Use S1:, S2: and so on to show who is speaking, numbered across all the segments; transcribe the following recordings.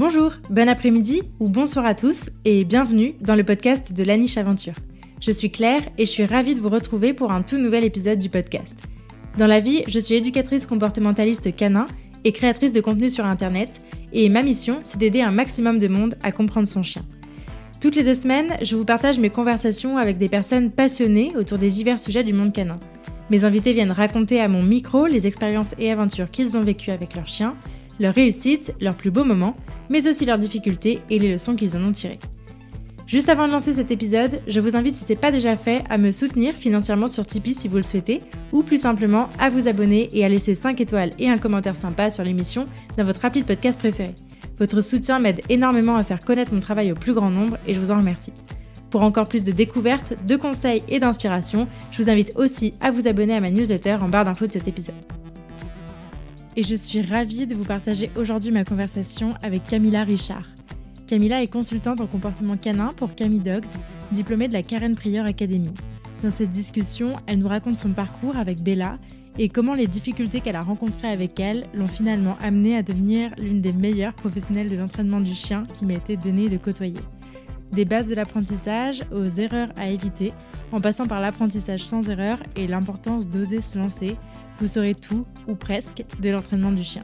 S1: Bonjour, bon après-midi ou bonsoir à tous et bienvenue dans le podcast de La Niche Aventure. Je suis Claire et je suis ravie de vous retrouver pour un tout nouvel épisode du podcast. Dans la vie, je suis éducatrice comportementaliste canin et créatrice de contenu sur Internet et ma mission, c'est d'aider un maximum de monde à comprendre son chien. Toutes les 2 semaines, je vous partage mes conversations avec des personnes passionnées autour des divers sujets du monde canin. Mes invités viennent raconter à mon micro les expériences et aventures qu'ils ont vécues avec leurs chiens, leurs réussites, leurs plus beaux moments, mais aussi leurs difficultés et les leçons qu'ils en ont tirées. Juste avant de lancer cet épisode, je vous invite, si ce n'est pas déjà fait, à me soutenir financièrement sur Tipeee si vous le souhaitez, ou plus simplement à vous abonner et à laisser 5 étoiles et un commentaire sympa sur l'émission dans votre appli de podcast préféré. Votre soutien m'aide énormément à faire connaître mon travail au plus grand nombre et je vous en remercie. Pour encore plus de découvertes, de conseils et d'inspiration, je vous invite aussi à vous abonner à ma newsletter en barre d'infos de cet épisode. Et je suis ravie de vous partager aujourd'hui ma conversation avec Camilla Richard. Camilla est consultante en comportement canin pour Cami Dogs, diplômée de la Karen Pryor Academy. Dans cette discussion, elle nous raconte son parcours avec Bella et comment les difficultés qu'elle a rencontrées avec elle l'ont finalement amenée à devenir l'une des meilleures professionnelles de l'entraînement du chien qui m'a été donnée de côtoyer. Des bases de l'apprentissage aux erreurs à éviter, en passant par l'apprentissage sans erreur et l'importance d'oser se lancer, vous saurez tout, ou presque, de l'entraînement du chien.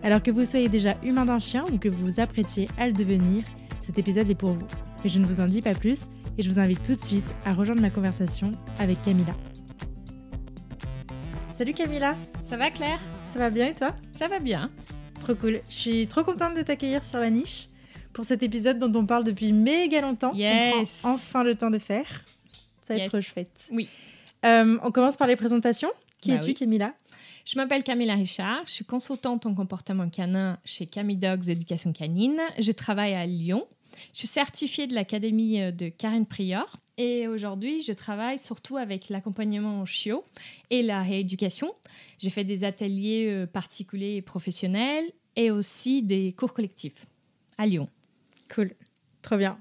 S1: Alors que vous soyez déjà humain d'un chien ou que vous vous apprêtiez à le devenir, cet épisode est pour vous. Mais je ne vous en dis pas plus et je vous invite tout de suite à rejoindre ma conversation avec Camilla. Salut Camilla.
S2: Ça va Claire?
S1: Ça va bien et toi?
S2: Ça va bien.
S1: Trop cool. Je suis trop contente de t'accueillir sur La Niche pour cet épisode dont on parle depuis méga longtemps.
S2: Yes.
S1: On prend enfin le temps de faire. Ça va être trop chouette.
S2: Oui.
S1: On commence par les présentations. Qui es-tu,
S2: oui.
S1: Camilla?
S2: Je m'appelle Camilla Richard, je suis consultante en comportement canin chez Cami Dogs Éducation Canine. Je travaille à Lyon. Je suis certifiée de l'Académie de Karen Pryor. Et aujourd'hui, je travaille surtout avec l'accompagnement en chiot et la rééducation. J'ai fait des ateliers particuliers et professionnels et aussi des cours collectifs à Lyon.
S1: Cool, trop bien.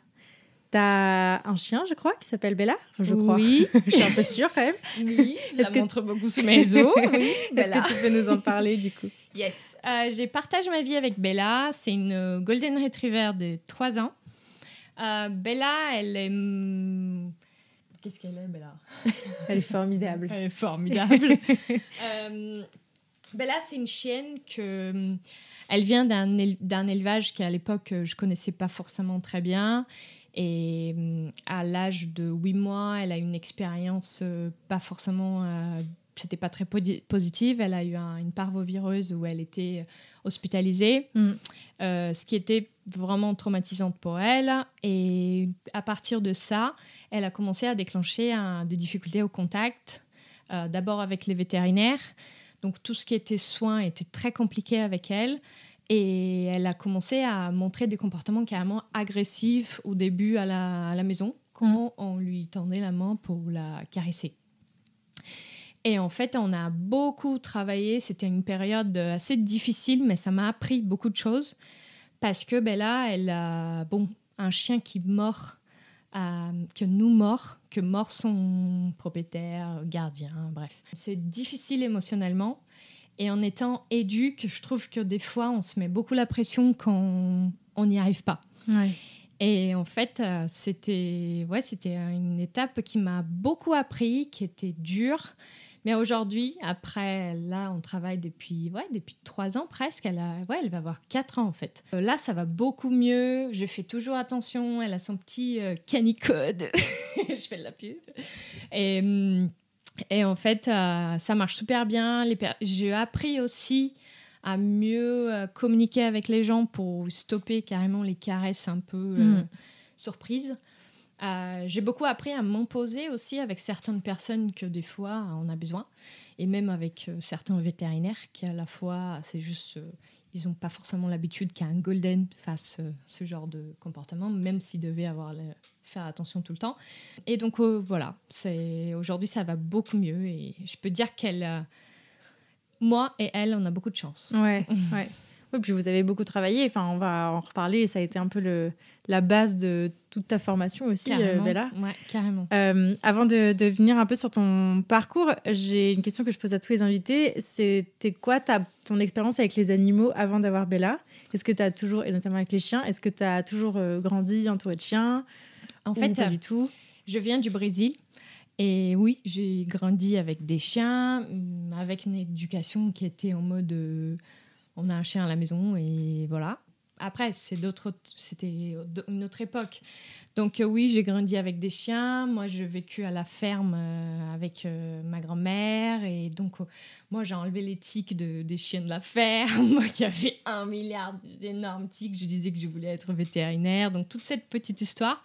S1: T'as un chien, je crois, qui s'appelle Bella. Je crois.
S2: Oui.
S1: Je suis un peu sûre quand même.
S2: Oui, je la montre beaucoup sous mes os. Oui,
S1: Est-ce que tu peux nous en parler du coup?
S2: Yes. J'ai partagé ma vie avec Bella. C'est une Golden Retriever de 3 ans. Bella, elle est... Qu'est-ce qu'elle est, Bella?
S1: Elle est formidable.
S2: Elle est formidable. Bella, c'est une chienne que... Elle vient d'un élevage qu'à l'époque, je ne connaissais pas forcément très bien. Et à l'âge de 8 mois, elle a une expérience pas forcément... c'était pas très positive. Elle a eu une parvovireuse où elle était hospitalisée, ce qui était vraiment traumatisant pour elle. Et à partir de ça, elle a commencé à déclencher des difficultés au contact, d'abord avec les vétérinaires. Donc tout ce qui était soins était très compliqué avec elle. Et elle a commencé à montrer des comportements carrément agressifs au début à la maison, quand on lui tendait la main pour la caresser. Et en fait, on a beaucoup travaillé. C'était une période assez difficile, mais ça m'a appris beaucoup de choses. Parce que Bella, elle a un chien qui mord, que mord son propriétaire, gardien, bref. C'est difficile émotionnellement. Et en étant éduque, je trouve que des fois, on se met beaucoup la pression quand on n'y arrive pas.
S1: Ouais.
S2: Et en fait, c'était une étape qui m'a beaucoup appris, qui était dure. Mais aujourd'hui, après, là, on travaille depuis 3 ans presque. Elle va avoir 4 ans, en fait. Là, ça va beaucoup mieux. Je fais toujours attention. Elle a son petit canicode. Je fais de la pub. Et en fait, ça marche super bien. J'ai appris aussi à mieux communiquer avec les gens pour stopper carrément les caresses un peu surprises. J'ai beaucoup appris à m'imposer aussi avec certaines personnes que des fois on a besoin. Et même avec certains vétérinaires qui à la fois, c'est juste... ils n'ont pas forcément l'habitude qu'un golden fasse ce genre de comportement, même s'il devait faire attention tout le temps. Et donc voilà, aujourd'hui ça va beaucoup mieux et je peux dire moi et elle, on a beaucoup de chance.
S1: Ouais. Oui, puis vous avez beaucoup travaillé. Enfin, on va en reparler. Ça a été un peu la base de toute ta formation aussi, Bella.
S2: Ouais, carrément.
S1: Avant de venir un peu sur ton parcours, j'ai une question que je pose à tous les invités. C'était quoi ton expérience avec les animaux avant d'avoir Bella? Est-ce que tu as toujours, et notamment avec les chiens, est-ce que tu as toujours grandi entouré de chiens?
S2: En fait,
S1: pas du tout.
S2: Je viens du Brésil. Et oui, j'ai grandi avec des chiens, avec une éducation qui était en mode on a un chien à la maison et voilà. Après, c'était une autre époque. Donc oui, j'ai grandi avec des chiens. Moi, j'ai vécu à la ferme avec ma grand-mère. Et donc, moi, j'ai enlevé les tiques des chiens de la ferme. Moi qui avais 1 milliard d'énormes tiques, je disais que je voulais être vétérinaire. Donc, toute cette petite histoire.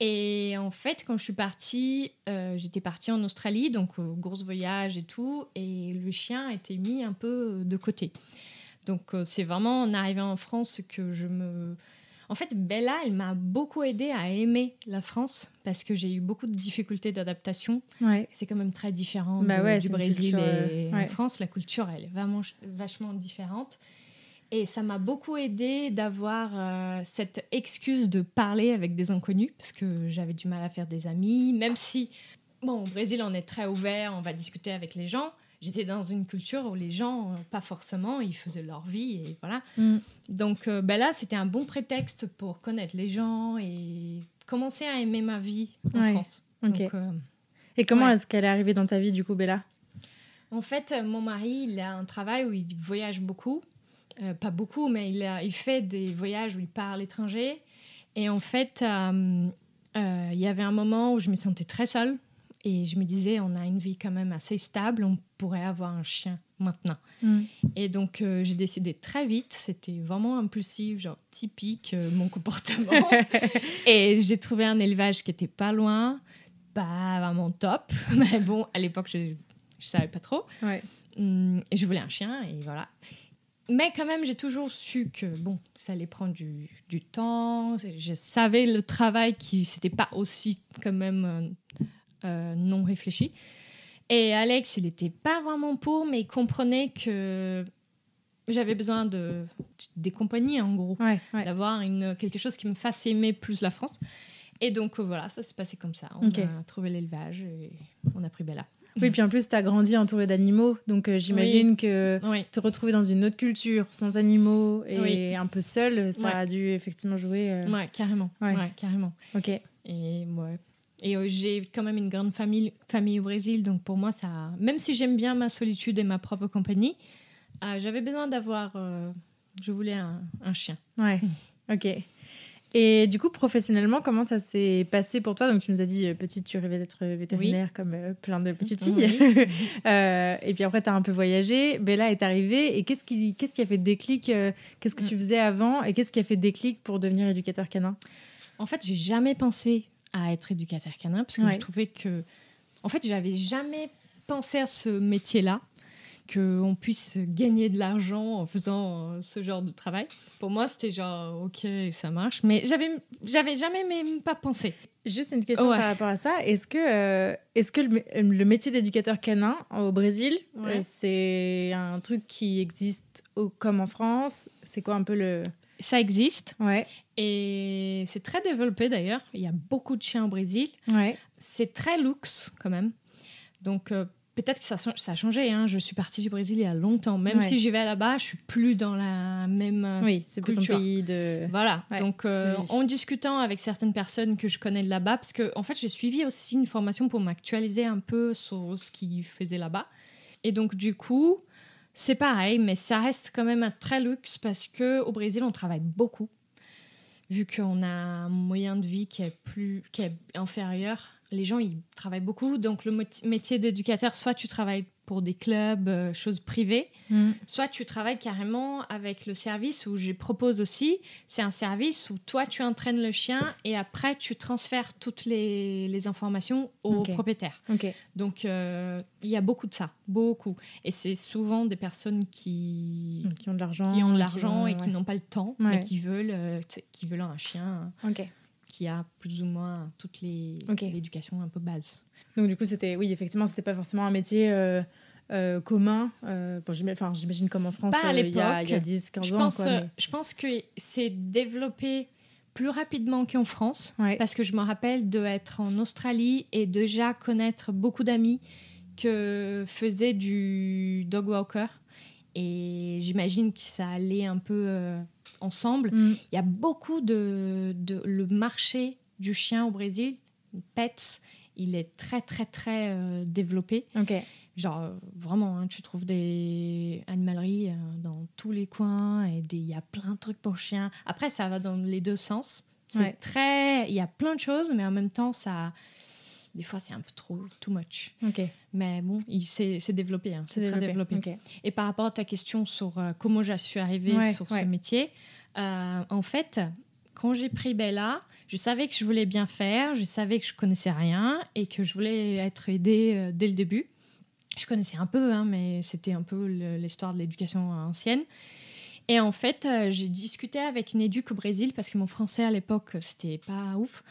S2: Et en fait, quand je suis partie, j'étais partie en Australie, donc gros voyage et tout, et le chien a été mis un peu de côté. Donc c'est vraiment en arrivant en France que En fait, Bella, elle m'a beaucoup aidée à aimer la France, parce que j'ai eu beaucoup de difficultés d'adaptation.
S1: Ouais.
S2: C'est quand même très différent du Brésil et en France. La culture, elle est vraiment vachement différente. Et ça m'a beaucoup aidée d'avoir cette excuse de parler avec des inconnus, parce que j'avais du mal à faire des amis, même si, bon, au Brésil, on est très ouvert, on va discuter avec les gens. J'étais dans une culture où les gens, pas forcément, ils faisaient leur vie, et voilà. Donc là, c'était un bon prétexte pour connaître les gens et commencer à aimer ma vie en France.
S1: Okay.
S2: Donc,
S1: et comment est-ce qu'elle est arrivée dans ta vie, du coup, Bella?
S2: En fait, mon mari, il a un travail où il voyage beaucoup. Pas beaucoup, mais il fait des voyages où il part à l'étranger. Et en fait, il y avait un moment où je me sentais très seule. Et je me disais, on a une vie quand même assez stable, on pourrait avoir un chien maintenant. Et donc, j'ai décidé très vite. C'était vraiment impulsif, genre typique, mon comportement. Et j'ai trouvé un élevage qui n'était pas loin, pas vraiment top. Mais bon, à l'époque, je ne savais pas trop. Ouais. Et je voulais un chien, et voilà. Mais quand même, j'ai toujours su que bon, ça allait prendre du temps. Je savais le travail qui c'était pas aussi quand même non réfléchi. Et Alex, il n'était pas vraiment pour, mais il comprenait que j'avais besoin des compagnies, en gros. D'avoir quelque chose qui me fasse aimer plus la France. Et donc, voilà, ça s'est passé comme ça. On a trouvé l'élevage et on a pris Bella.
S1: Oui, puis en plus, tu as grandi entourée d'animaux. Donc, j'imagine que te retrouver dans une autre culture, sans animaux et un peu seule, ça a dû effectivement jouer.
S2: Ouais, carrément. Carrément.
S1: Ok.
S2: Et j'ai quand même une grande famille au Brésil. Donc, pour moi, même si j'aime bien ma solitude et ma propre compagnie, j'avais besoin d'avoir... je voulais un chien.
S1: Ouais, ok. Et du coup, professionnellement, comment ça s'est passé pour toi? Donc, tu nous as dit, petite, tu rêvais d'être vétérinaire comme plein de petites filles. Et puis après, tu as un peu voyagé. Bella est arrivée. Et qu'est-ce qui a fait déclic? Qu'est-ce que tu faisais avant? Et qu'est-ce qui a fait déclic pour devenir éducateur canin?
S2: En fait, j'ai jamais pensé à être éducateur canin parce que je trouvais que... En fait, j'avais jamais pensé à ce métier-là, qu'on puisse gagner de l'argent en faisant ce genre de travail. Pour moi, c'était genre, ok, ça marche. Mais j'avais jamais même pas pensé.
S1: Juste une question par rapport à ça. Est-ce que le métier d'éducateur canin au Brésil, c'est un truc qui existe comme en France? C'est quoi un peu le...
S2: Ça existe. Et c'est très développé d'ailleurs. Il y a beaucoup de chiens au Brésil. C'est très luxe quand même. Donc... peut-être que ça a changé. Hein. Je suis partie du Brésil il y a longtemps. Même si j'y vais là-bas, je suis plus dans la même
S1: c'est plus ton pays de...
S2: Voilà. Donc, en discutant avec certaines personnes que je connais de là-bas, parce que en fait, j'ai suivi aussi une formation pour m'actualiser un peu sur ce qu'ils faisaient là-bas. Et donc, du coup, c'est pareil, mais ça reste quand même un très luxe parce qu'au Brésil, on travaille beaucoup. Vu qu'on a un moyen de vie qui est inférieur, les gens, ils travaillent beaucoup. Donc, le métier d'éducateur, soit tu travailles pour des clubs, choses privées, soit tu travailles carrément avec le service où je propose aussi. C'est un service où toi, tu entraînes le chien et après, tu transfères toutes les informations au propriétaire. Donc, il y a beaucoup de ça, beaucoup. Et c'est souvent des personnes qui
S1: ont de l'argent,
S2: et qui n'ont pas le temps, mais qui veulent un chien. Qui a plus ou moins toute l'éducation un peu base.
S1: Donc du coup, effectivement, c'était pas forcément un métier commun j'imagine comme en France,
S2: pas à l'époque.
S1: Il y a 10-15 ans.
S2: Je pense que c'est développé plus rapidement qu'en France, parce que je me rappelle d'être en Australie et déjà connaître beaucoup d'amis que faisaient du dog walker. Et j'imagine que ça allait un peu ensemble. Il y a beaucoup le marché du chien au Brésil, Pets, il est très, très, très développé. Genre, vraiment, hein, tu trouves des animaleries dans tous les coins et il y a plein de trucs pour chiens. Après, ça va dans les deux sens. C'est très... Il y a plein de choses, mais en même temps, ça... Des fois, c'est un peu trop too much. Mais bon, c'est développé. Hein, c'est très développé. Et par rapport à ta question sur comment je suis arrivée sur ce métier, en fait, quand j'ai pris Bella, je savais que je voulais bien faire, je savais que je connaissais rien et que je voulais être aidée dès le début. Je connaissais un peu, hein, mais c'était un peu l'histoire de l'éducation ancienne. Et en fait, j'ai discuté avec une éduque au Brésil parce que mon français à l'époque, c'était pas ouf.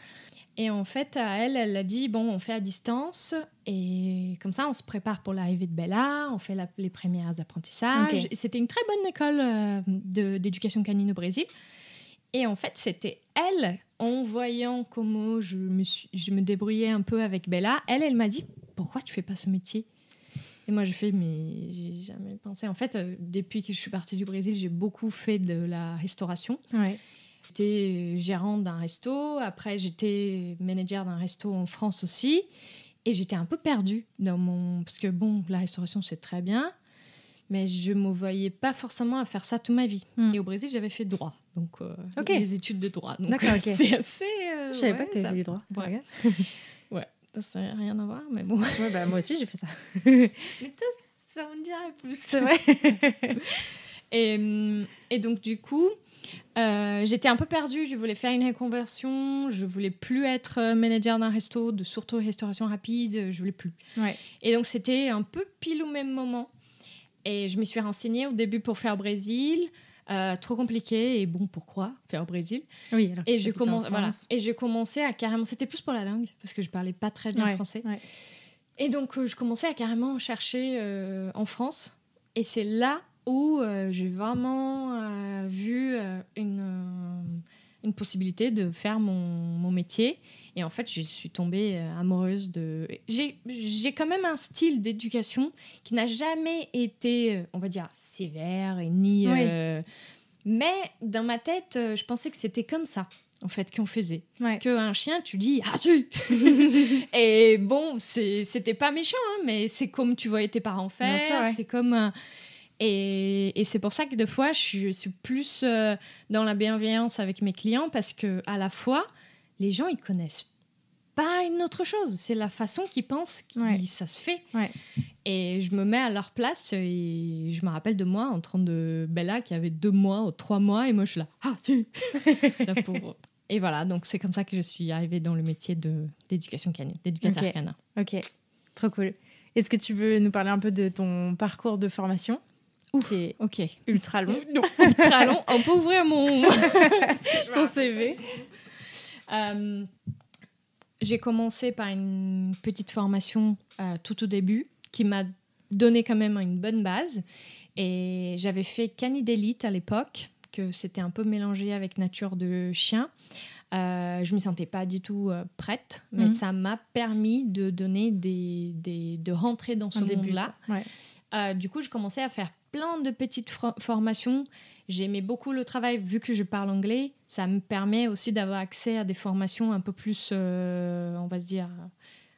S2: Et en fait, elle a dit, bon, on fait à distance et comme ça, on se prépare pour l'arrivée de Bella, on fait les premiers apprentissages. Et c'était une très bonne école d'éducation canine au Brésil. Et en fait, c'était elle, en voyant comment je me débrouillais un peu avec Bella, elle m'a dit, pourquoi tu fais pas ce métier ? Et moi, je fais, mais j'ai jamais pensé. En fait, depuis que je suis partie du Brésil, j'ai beaucoup fait de la restauration. J'étais gérante d'un resto. Après, j'étais manager d'un resto en France aussi. Et j'étais un peu perdue parce que, bon, la restauration, c'est très bien. Mais je ne me voyais pas forcément à faire ça toute ma vie. Et au Brésil, j'avais fait droit. Donc, les études de droit. Donc,
S1: d'accord,
S2: c'est assez...
S1: je ne savais pas que tu avais fait du droit.
S2: Ouais. Ça n'a rien à voir, mais bon.
S1: Moi aussi, j'ai fait ça.
S2: Mais ça me dirait plus.
S1: C'est vrai.
S2: Et donc, du coup, j'étais un peu perdue. Je voulais faire une reconversion. Je voulais plus être manager d'un resto, surtout restauration rapide. Je voulais plus. Et donc, c'était un peu pile au même moment. Et je me suis renseignée au début pour faire Brésil. Trop compliqué et bon, pourquoi faire au Brésil? Et je commençais à carrément, c'était plus pour la langue parce que je parlais pas très bien français. Et donc je commençais à carrément chercher en France et c'est là où j'ai vraiment vu une possibilité de faire mon métier. Et en fait, je suis tombée amoureuse de... J'ai quand même un style d'éducation qui n'a jamais été, on va dire, sévère et ni... Mais dans ma tête, je pensais que c'était comme ça, en fait, qu'on faisait. Qu'un chien, tu dis « Ah, tu !» Et bon, c'était pas méchant, hein, mais c'est comme tu voyais tes parents faire. Bien sûr, c'est comme... Et c'est pour ça que des fois, je suis plus dans la bienveillance avec mes clients parce qu'à la fois, les gens, ils connaissent pas une autre chose. C'est la façon qu'ils pensent que ça se fait. Et je me mets à leur place et je me rappelle de moi en train de Bella qui avait 2 mois ou 3 mois et moi, je suis là. Ah, si la pauvre. Et voilà, donc c'est comme ça que je suis arrivée dans le métier d'éducation canine, d'éducateur canin.
S1: Ok, trop cool. Est-ce que tu veux nous parler un peu de ton parcours de formation ? Qui est ultra long.
S2: Ultra long. On peut ouvrir
S1: ton CV.
S2: J'ai commencé par une petite formation tout au début qui m'a donné quand même une bonne base. Et j'avais fait Cani d'élite à l'époque, que c'était un peu mélangé avec nature de chien. Je ne me sentais pas du tout prête, mais ça m'a permis de donner de rentrer dans ce monde-là. Du coup, je commençais à faire plein de petites formations. J'aimais beaucoup le travail, vu que je parle anglais. Ça me permet aussi d'avoir accès à des formations un peu plus, on va se dire,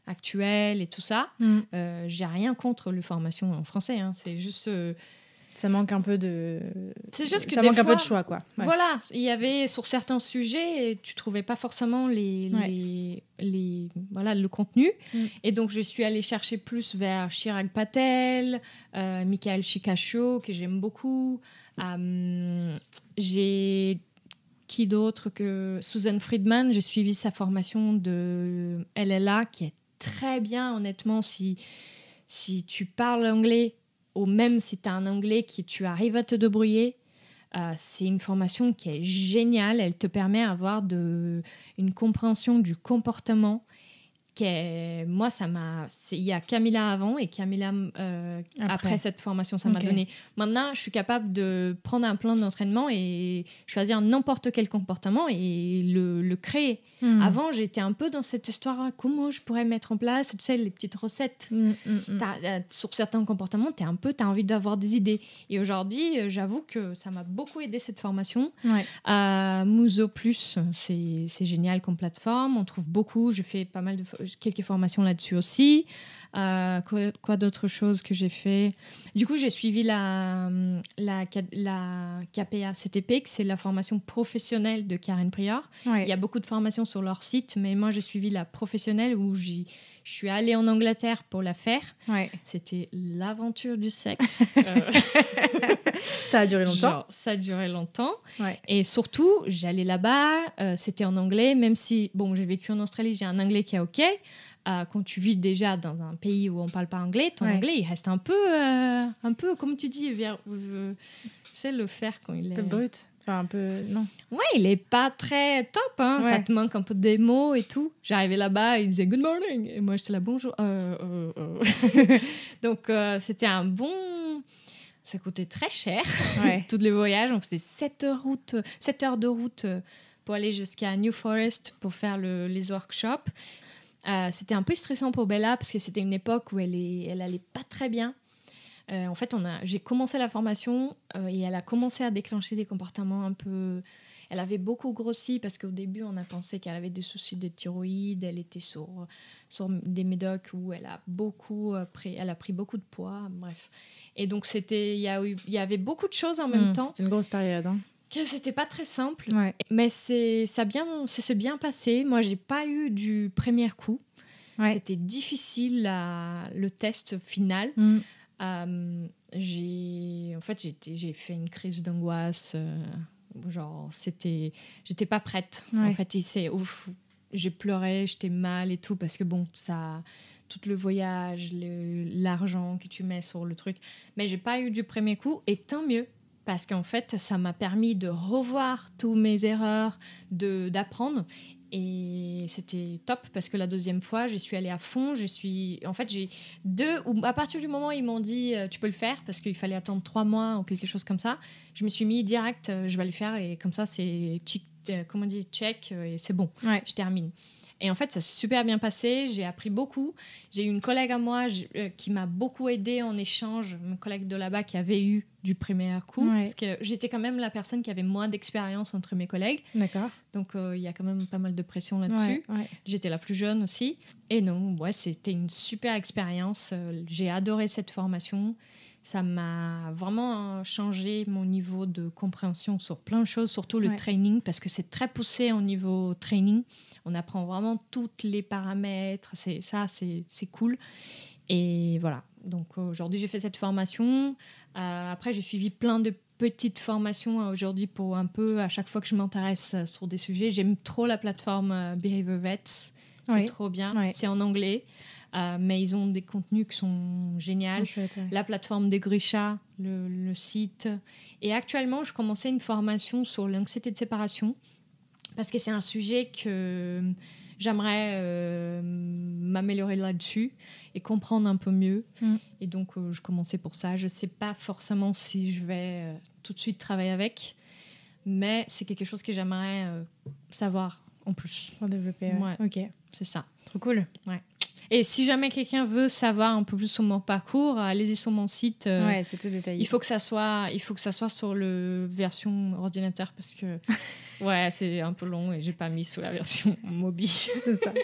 S2: actuelles et tout ça. J'ai rien contre les formations en français. Hein. C'est juste...
S1: ça manque un peu de...
S2: C'est juste que
S1: ça manque un peu de choix, quoi.
S2: Voilà, il y avait sur certains sujets, tu trouvais pas forcément le contenu. Et donc, je suis allée chercher plus vers Chirag Patel, Michael Chikasho, que j'aime beaucoup. J'ai... Qui d'autre que Susan Friedman. J'ai suivi sa formation de LLA, qui est très bien, honnêtement. Si tu parles anglais, ou même si tu as un anglais tu arrives à te débrouiller, c'est une formation qui est géniale. Elle te permet d'avoir une compréhension du comportement moi, il y a Camilla avant et Camilla après cette formation, ça m'a donné. Maintenant, je suis capable de prendre un plan d'entraînement et choisir n'importe quel comportement et le créer. Avant, j'étais un peu dans cette histoire, comment je pourrais mettre en place, tu sais, les petites recettes. Sur certains comportements, t'as envie d'avoir des idées. Et aujourd'hui, j'avoue que ça m'a beaucoup aidé cette formation. Muso Plus, c'est génial comme plateforme. On trouve beaucoup. J'ai fait quelques formations là-dessus aussi. Quoi d'autre chose que j'ai fait? Du coup, j'ai suivi la KPA CTP, que c'est la formation professionnelle de Karen Prior. Il y a beaucoup de formations sur leur site, mais moi, j'ai suivi la professionnelle où je suis allée en Angleterre pour la faire. C'était l'aventure du siècle.
S1: Ça a duré longtemps.
S2: Ça a duré longtemps. Et surtout, j'allais là-bas, c'était en anglais, même si, j'ai vécu en Australie, j'ai un anglais qui est OK. Quand tu vis déjà dans un pays où on ne parle pas anglais, ton anglais, il reste un peu, comme tu dis, c'est le fer quand il est...
S1: Un peu brut. Enfin, un peu... Non.
S2: Ouais, il n'est pas très top. Ça te manque un peu des mots et tout. J'arrivais là-bas, il disait « Good morning ». Et moi, j'étais là « Bonjour ». Donc, c'était un bon... Ça coûtait très cher. Tous les voyages, on faisait 7 heures de route pour aller jusqu'à New Forest pour faire les workshops. C'était un peu stressant pour Bella parce que c'était une époque où elle allait pas très bien. En fait, j'ai commencé la formation et elle a commencé à déclencher des comportements un peu... Elle avait beaucoup grossi parce qu'au début, on a pensé qu'elle avait des soucis de thyroïde. Elle était sur des médocs où elle a pris beaucoup de poids. Bref. Et donc, il y avait beaucoup de choses en même temps.
S1: C'était une grosse période.
S2: Que c'était pas très simple, mais ça s'est bien passé. Moi, j'ai pas eu du premier coup. C'était difficile le test final. J'ai fait une crise d'angoisse. J'étais pas prête. En fait, j'ai pleuré, j'étais mal et tout parce que tout le voyage, l'argent que tu mets sur le truc. Mais j'ai pas eu du premier coup et tant mieux. Parce qu'en fait, ça m'a permis de revoir toutes mes erreurs, d'apprendre. Et c'était top parce que la deuxième fois, j'y suis allée à fond. En fait, à partir du moment où ils m'ont dit tu peux le faire parce qu'il fallait attendre 3 mois ou quelque chose comme ça, je me suis mis direct, je vais le faire et comme ça, c'est check et c'est bon, je termine. Et en fait, ça s'est super bien passé. J'ai appris beaucoup. J'ai eu une collègue à moi qui m'a beaucoup aidée en échange, une collègue de là-bas qui avait eu du premier coup. Parce que j'étais quand même la personne qui avait moins d'expérience entre mes collègues.
S1: D'accord.
S2: Donc, il y a quand même pas mal de pression là-dessus. J'étais la plus jeune aussi. Et non, c'était une super expérience. J'ai adoré cette formation. Ça m'a vraiment changé mon niveau de compréhension sur plein de choses, surtout le training, parce que c'est très poussé au niveau training. On apprend vraiment tous les paramètres. C'est cool. Et voilà. Donc aujourd'hui, j'ai fait cette formation. Après, j'ai suivi plein de petites formations aujourd'hui pour un peu, à chaque fois que je m'intéresse sur des sujets. J'aime trop la plateforme Behavior Vets. C'est trop bien. C'est en anglais. Mais ils ont des contenus qui sont géniaux. La plateforme de Grisha, le site. Et actuellement, je commençais une formation sur l'anxiété de séparation parce que c'est un sujet que j'aimerais m'améliorer là-dessus et comprendre un peu mieux. Et donc, je commençais pour ça. Je ne sais pas forcément si je vais tout de suite travailler avec, mais c'est quelque chose que j'aimerais savoir en plus.
S1: Pour développer, ok.
S2: C'est ça.
S1: Trop cool.
S2: Et si jamais quelqu'un veut savoir un peu plus sur mon parcours, allez-y sur mon site.
S1: C'est tout détaillé.
S2: Il faut que ça soit sur le version ordinateur parce que c'est un peu long et j'ai pas mis sur la version mobile.
S1: C'est ça.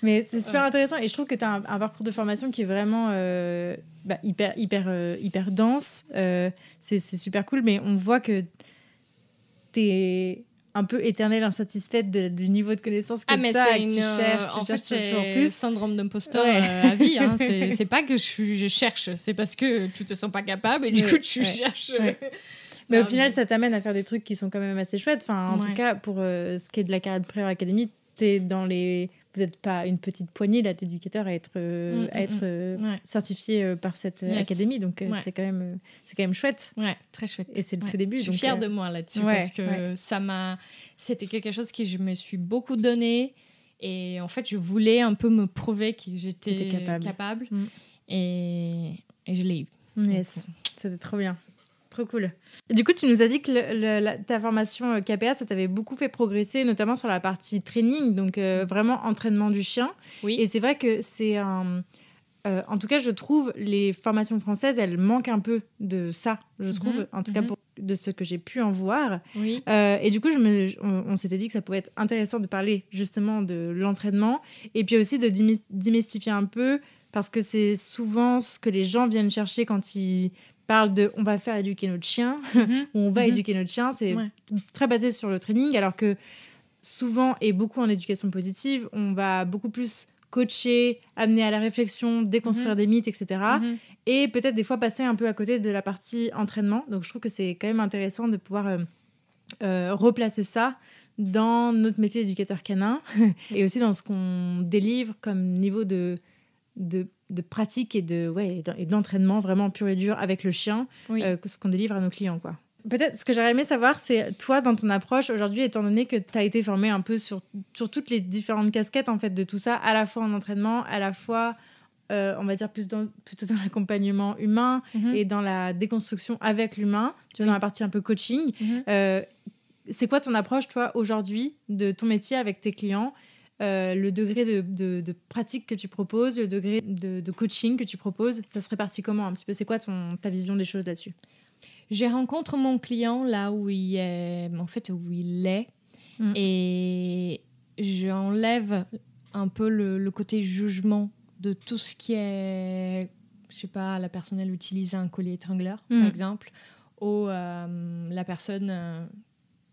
S1: Mais c'est super intéressant et je trouve que tu as un parcours de formation qui est vraiment hyper dense. C'est super cool, mais on voit que tu es un peu éternelle insatisfaite du niveau de connaissance que tu as et que tu cherches toujours plus.
S2: Syndrome d'imposteur à vie. C'est pas que je cherche, c'est parce que tu te sens pas capable et du coup tu cherches.
S1: Mais au final, ça t'amène à faire des trucs qui sont quand même assez chouettes. Enfin, en tout cas, pour ce qui est de la Karen Prior Academy, vous n'êtes pas une petite poignée là d'éducateurs à être certifiés par cette académie, donc c'est quand même chouette.
S2: Très chouette.
S1: Et c'est le tout début.
S2: Je suis fière de moi là-dessus parce que c'était quelque chose que je me suis beaucoup donné Et en fait, je voulais un peu me prouver que j'étais capable. Et je l'ai eu.
S1: Yes, c'était trop bien. Trop cool. Et du coup, tu nous as dit que ta formation KPA, ça t'avait beaucoup fait progresser, notamment sur la partie training, donc vraiment entraînement du chien.
S2: Oui.
S1: Et c'est vrai que c'est un... en tout cas, je trouve les formations françaises, elles manquent un peu de ça, je trouve, en tout cas de ce que j'ai pu en voir.
S2: Oui.
S1: Et du coup, on s'était dit que ça pouvait être intéressant de parler justement de l'entraînement et puis aussi de démystifier un peu, parce que c'est souvent ce que les gens viennent chercher quand ils parlent de « on va faire éduquer notre chien » ou « on va éduquer notre chien ». C'est très basé sur le training, alors que souvent, et beaucoup en éducation positive, on va beaucoup plus coacher, amener à la réflexion, déconstruire des mythes, etc. Et peut-être des fois passer un peu à côté de la partie entraînement. Donc je trouve que c'est quand même intéressant de pouvoir replacer ça dans notre métier d'éducateur canin et aussi dans ce qu'on délivre comme niveau de pratique et d'entraînement vraiment pur et dur avec le chien, ce qu'on délivre à nos clients, quoi. Peut-être ce que j'aurais aimé savoir, c'est toi, dans ton approche aujourd'hui, étant donné que tu as été formée un peu sur toutes les différentes casquettes en fait, de tout ça, à la fois en entraînement, à la fois, on va dire, plutôt dans l'accompagnement humain et dans la déconstruction avec l'humain, tu vois, dans la partie un peu coaching. C'est quoi ton approche, toi, aujourd'hui, de ton métier avec tes clients, le degré de pratique que tu proposes, le degré de coaching que tu proposes, ça se répartit comment un petit peu? C'est quoi ta vision des choses là-dessus?
S2: Je rencontre mon client là où il est, et j'enlève un peu le côté jugement de tout ce qui est, je sais pas, la personne elle utilise un collier étrangleur par exemple, ou la personne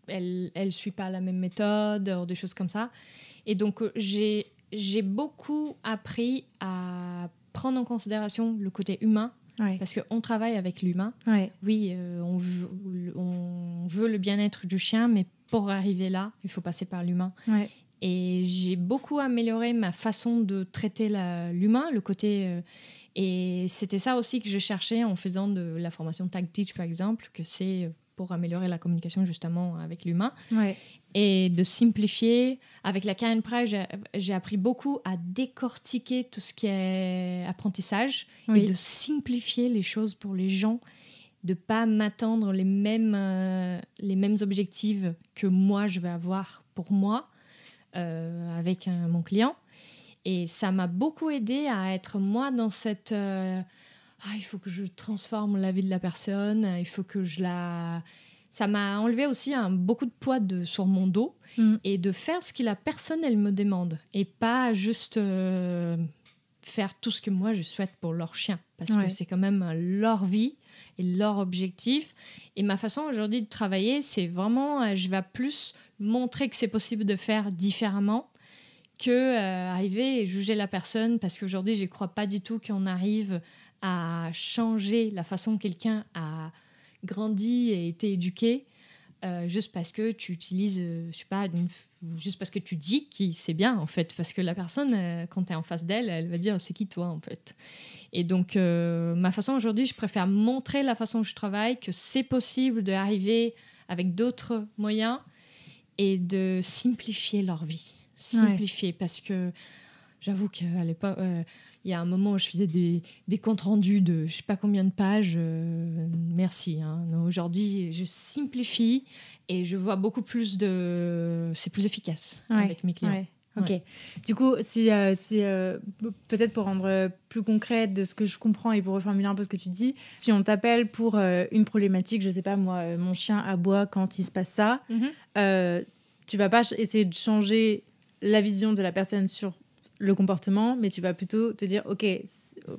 S2: elle suit pas la même méthode, ou des choses comme ça. Et donc j'ai beaucoup appris à prendre en considération le côté humain. Parce qu'on travaille avec l'humain. Oui, on veut le bien-être du chien, mais pour arriver là, il faut passer par l'humain. Et j'ai beaucoup amélioré ma façon de traiter l'humain, le côté... et c'était ça aussi que je cherchais en faisant de la formation Tag Teach, par exemple, que c'est pour améliorer la communication justement avec l'humain. Et de simplifier. Avec la Canine Pride, j'ai appris beaucoup à décortiquer tout ce qui est apprentissage et de simplifier les choses pour les gens, de ne pas m'attendre les mêmes objectifs que moi, je vais avoir pour moi avec mon client. Et ça m'a beaucoup aidé à être moi dans cette... il faut que je transforme la vie de la personne, il faut que je la... Ça m'a enlevé aussi beaucoup de poids sur mon dos et de faire ce que la personne, elle me demande et pas juste faire tout ce que moi, je souhaite pour leur chien. Parce que c'est quand même leur vie et leur objectif. Et ma façon aujourd'hui de travailler, c'est vraiment, je vais plus montrer que c'est possible de faire différemment que arriver et juger la personne. Parce qu'aujourd'hui, je ne crois pas du tout qu'on arrive à changer la façon que quelqu'un a grandi et été éduqué juste parce que tu utilises, je sais pas, juste parce que tu dis que c'est bien en fait, parce que la personne quand tu es en face d'elle, elle va dire c'est qui toi en fait. Et donc ma façon aujourd'hui, je préfère montrer la façon dont je travaille, que c'est possible d'arriver avec d'autres moyens et de simplifier leur vie, parce que j'avoue qu'à l'époque il y a un moment où je faisais des comptes rendus de je sais pas combien de pages. Merci. Aujourd'hui, je simplifie et je vois beaucoup plus c'est plus efficace avec mes clients.
S1: Ok. Du coup, si peut-être pour rendre plus concret de ce que je comprends et pour reformuler un peu ce que tu dis, si on t'appelle pour une problématique, je sais pas moi, mon chien aboie quand il se passe ça, tu vas pas essayer de changer la vision de la personne sur le comportement, mais tu vas plutôt te dire ok,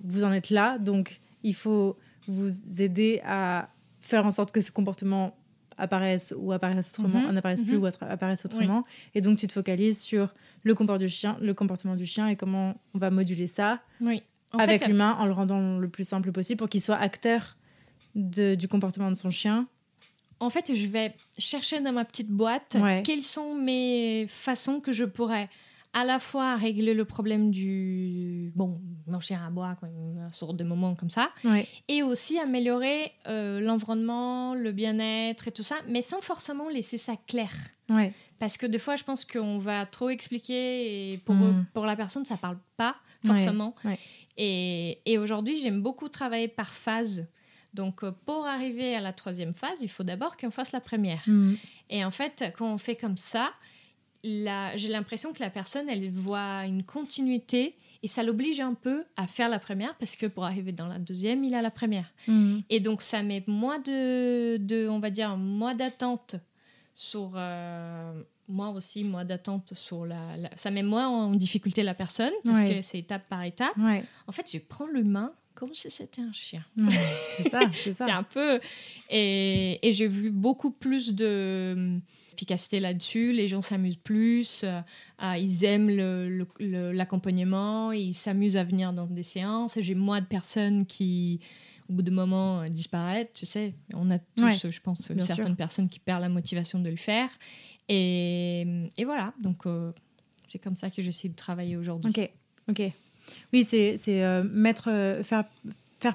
S1: vous en êtes là, donc il faut vous aider à faire en sorte que ce comportement apparaisse ou apparaisse autrement, n'apparaisse plus ou apparaisse autrement, et donc tu te focalises sur le comportement du chien et comment on va moduler ça avec l'humain en le rendant le plus simple possible pour qu'il soit acteur du comportement de son chien.
S2: En fait, je vais chercher dans ma petite boîte quelles sont mes façons que je pourrais à la fois régler le problème du mon chien aboie quand il y a une sorte de moment comme ça, et aussi améliorer l'environnement, le bien-être et tout ça, mais sans forcément laisser ça clair. Parce que des fois, je pense qu'on va trop expliquer et pour la personne, ça parle pas forcément. Et aujourd'hui, j'aime beaucoup travailler par phase. Donc, pour arriver à la 3e phase, il faut d'abord qu'on fasse la première. Et en fait, quand on fait comme ça, j'ai l'impression que la personne, elle voit une continuité et ça l'oblige un peu à faire la première parce que pour arriver dans la 2e, il a la première. Et donc, ça met moins on va dire, moins d'attente sur... moi aussi, moins d'attente sur ça met moins en difficulté la personne parce que c'est étape par étape. En fait, je prends l'humain comme si c'était un chien.
S1: C'est ça.
S2: C'est un peu... Et j'ai vu beaucoup plus d'efficacité là-dessus. Les gens s'amusent plus. Ils aiment l'accompagnement. Ils s'amusent à venir dans des séances. Et j'ai moins de personnes qui, au bout de moment, disparaissent. Tu sais, on a tous, je pense, certaines personnes qui perdent la motivation de le faire. Et voilà. Donc, c'est comme ça que j'essaie de travailler aujourd'hui.
S1: Ok. Oui, c'est faire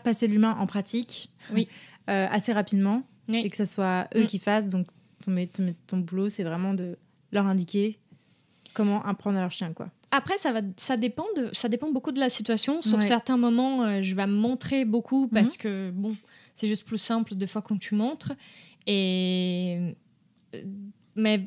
S1: passer l'humain en pratique assez rapidement et que ce soit eux qui fassent. Donc, ton boulot, c'est vraiment de leur indiquer comment apprendre à leur chien, quoi.
S2: Après, ça dépend beaucoup de la situation. Sur certains moments, je vais me montrer beaucoup parce que, c'est juste plus simple des fois quand tu montres. Mais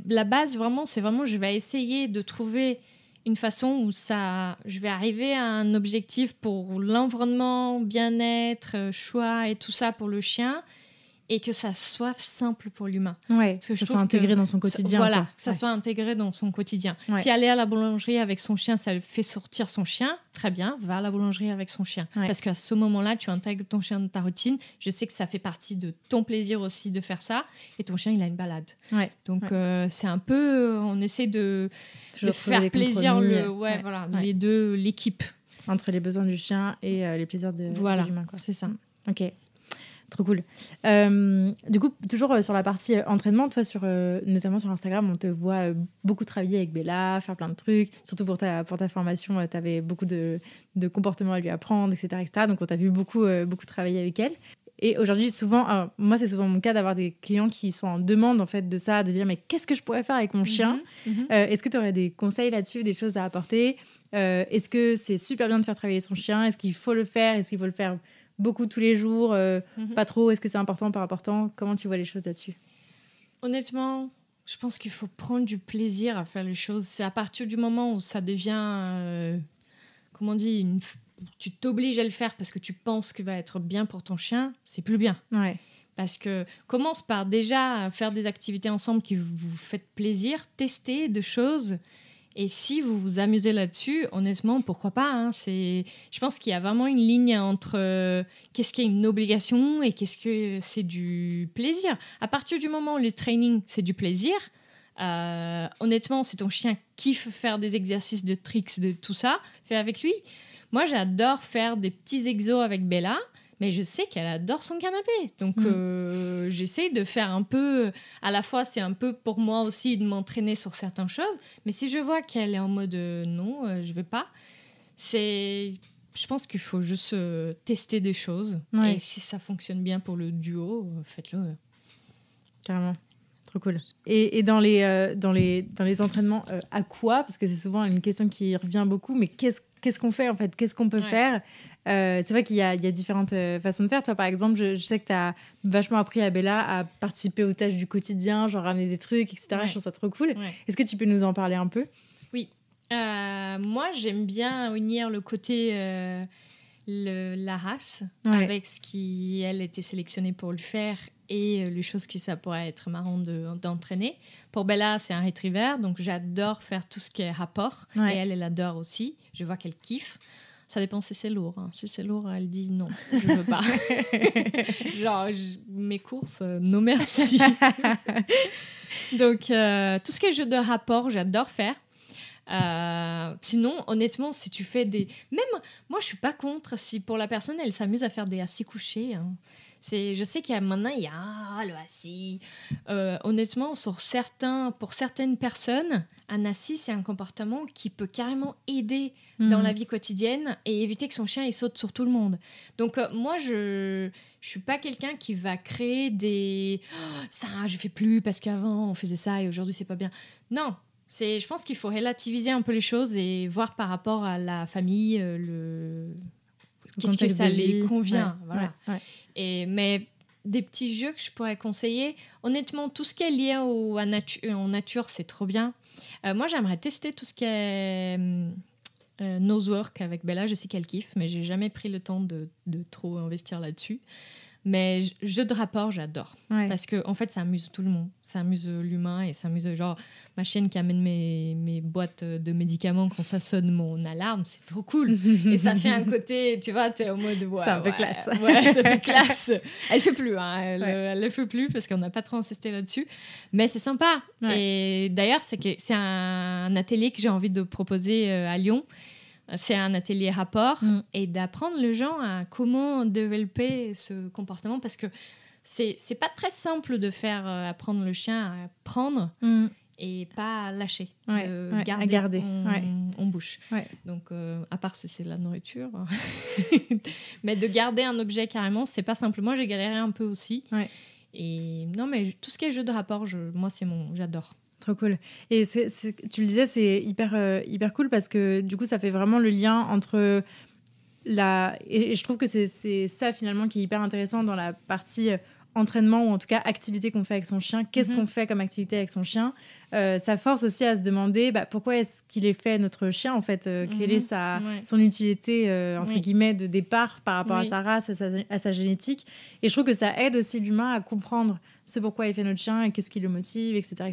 S2: la base, vraiment, c'est vraiment, je vais essayer de trouver une façon où je vais arriver à un objectif pour l'environnement, bien-être, choix et tout ça pour le chien, et que ça soit simple pour l'humain.
S1: Que ça soit intégré dans son quotidien.
S2: Voilà, que ça soit intégré dans son quotidien. Si aller à la boulangerie avec son chien, ça le fait sortir son chien, très bien, va à la boulangerie avec son chien. Parce qu'à ce moment-là, tu intègres ton chien dans ta routine. Je sais que ça fait partie de ton plaisir aussi de faire ça. Et ton chien, il a une balade. Donc, c'est un peu... On essaie de faire plaisir les deux, l'équipe.
S1: Entre les besoins du chien et les plaisirs de l'humain.
S2: C'est ça.
S1: Ok. Trop cool. Du coup, toujours sur la partie entraînement, toi, notamment sur Instagram, on te voit beaucoup travailler avec Bella, faire plein de trucs. Surtout pour ta formation, tu avais beaucoup de comportements à lui apprendre, etc. Donc, on t'a vu beaucoup travailler avec elle. Et aujourd'hui, souvent, moi, c'est souvent mon cas d'avoir des clients qui sont en demande en fait, de ça, de dire mais qu'est-ce que je pourrais faire avec mon chien Est-ce que tu aurais des conseils là-dessus, des choses à apporter Est-ce que c'est super bien de faire travailler son chien Est-ce qu'il faut le faire Est-ce qu'il faut le faire beaucoup tous les jours, pas trop? Est-ce que c'est important, pas important? Comment tu vois les choses là-dessus?
S2: Honnêtement, je pense qu'il faut prendre du plaisir à faire les choses. C'est à partir du moment où ça devient, comment on dit, tu t'obliges à le faire parce que tu penses que va être bien pour ton chien, c'est plus bien. Parce que commence par déjà faire des activités ensemble qui vous faites plaisir, tester des choses. Et si vous vous amusez là-dessus, honnêtement, pourquoi pas, Je pense qu'il y a vraiment une ligne entre qu'est-ce qui est une obligation et qu'est-ce que c'est du plaisir. À partir du moment où le training, c'est du plaisir, honnêtement, si ton chien kiffe faire des exercices de tricks, de tout ça, fais avec lui. Moi, j'adore faire des petits exos avec Bella. Mais je sais qu'elle adore son canapé. Donc, j'essaie de faire un peu... À la fois, c'est un peu pour moi aussi de m'entraîner sur certaines choses. Mais si je vois qu'elle est en mode non, je ne vais pas, je pense qu'il faut juste tester des choses. Et si ça fonctionne bien pour le duo, faites-le.
S1: Carrément. Trop cool. Et dans les entraînements, à quoi? Parce que c'est souvent une question qui revient beaucoup. Mais qu'est-ce qu'on fait en fait? Qu'est-ce qu'on peut faire? C'est vrai qu'il y a différentes façons de faire. Toi, par exemple, je sais que tu as vachement appris à Bella à participer aux tâches du quotidien, genre ramener des trucs, etc. Je trouve ça trop cool. Est-ce que tu peux nous en parler un peu?
S2: Oui. Moi, j'aime bien unir le côté... la race avec ce qui elle était sélectionnée pour le faire et les choses que ça pourrait être marrant d'entraîner. Pour Bella, c'est un retriever, donc j'adore faire tout ce qui est rapport et elle adore aussi. Je vois qu'elle kiffe. Ça dépend si c'est lourd. Si c'est lourd, elle dit non, je veux pas. Genre, mes courses, non merci. Donc, tout ce qui est jeu de rapport, j'adore faire. Sinon, honnêtement, si tu fais des... Même, moi, je suis pas contre si pour la personne, elle s'amuse à faire des assis couchés. Je sais qu'il y a maintenant, il y a le assis. Honnêtement, pour certaines personnes, un assis, c'est un comportement qui peut carrément aider dans la vie quotidienne et éviter que son chien il saute sur tout le monde. Donc moi, je suis pas quelqu'un qui va créer des ça je fais plus parce qu'avant on faisait ça et aujourd'hui c'est pas bien. Non, je pense qu'il faut relativiser un peu les choses et voir par rapport à la famille qu'est-ce que ça les convient. Voilà. Mais des petits jeux que je pourrais conseiller, honnêtement, tout ce qui est lié en nature, c'est trop bien. Moi, j'aimerais tester tout ce qui est nosework avec Bella. Je sais qu'elle kiffe, mais j'ai jamais pris le temps de trop investir là-dessus. Mais jeux de rapport, j'adore. Parce que en fait, ça amuse tout le monde. Ça amuse l'humain et ça amuse genre ma chienne qui amène mes boîtes de médicaments quand ça sonne mon alarme. C'est trop cool. Et ça fait un côté, tu vois, t'es en mode... Ouais,
S1: c'est un peu classe.
S2: Ouais, ça fait classe. Elle fait plus, hein. Elle le fait plus parce qu'on n'a pas trop insisté là-dessus. Mais c'est sympa. Et d'ailleurs, c'est un atelier que j'ai envie de proposer à Lyon. C'est un atelier rapport et d'apprendre les gens à comment développer ce comportement parce que c'est pas très simple de faire apprendre le chien à prendre et pas lâcher, garder en bouche. Donc, à part si c'est de la nourriture. Mais de garder un objet carrément, c'est pas simple. Moi, j'ai galéré un peu aussi. Et non, mais tout ce qui est jeu de rapport, moi, j'adore.
S1: Trop cool. Et tu le disais, c'est hyper cool parce que du coup, ça fait vraiment le lien entre et je trouve que c'est ça finalement qui est hyper intéressant dans la partie entraînement ou en tout cas activité qu'on fait avec son chien. Qu'est-ce qu'on fait comme activité avec son chien? Ça force aussi à se demander pourquoi est-ce qu'il est fait notre chien en fait, quelle est son utilité entre guillemets de départ par rapport à sa race, à sa génétique. Et je trouve que ça aide aussi l'humain à comprendre ce pourquoi il fait notre chien et qu'est-ce qui le motive, etc.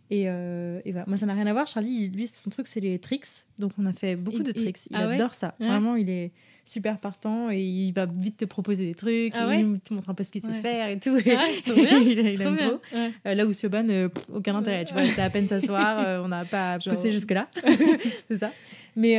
S1: Et voilà. Moi, ça n'a rien à voir. Charlie, lui, son truc, c'est les tricks. Donc, on a fait beaucoup de tricks. Il adore ça. Vraiment, il est super partant et il va vite te proposer des trucs. Il te montre un peu ce qu'il sait faire et tout.
S2: C'est bien.
S1: il aime trop. Là où Siobhan, aucun intérêt. Tu vois, c'est à peine s'asseoir. On n'a pas poussé jusque-là. C'est ça. Mais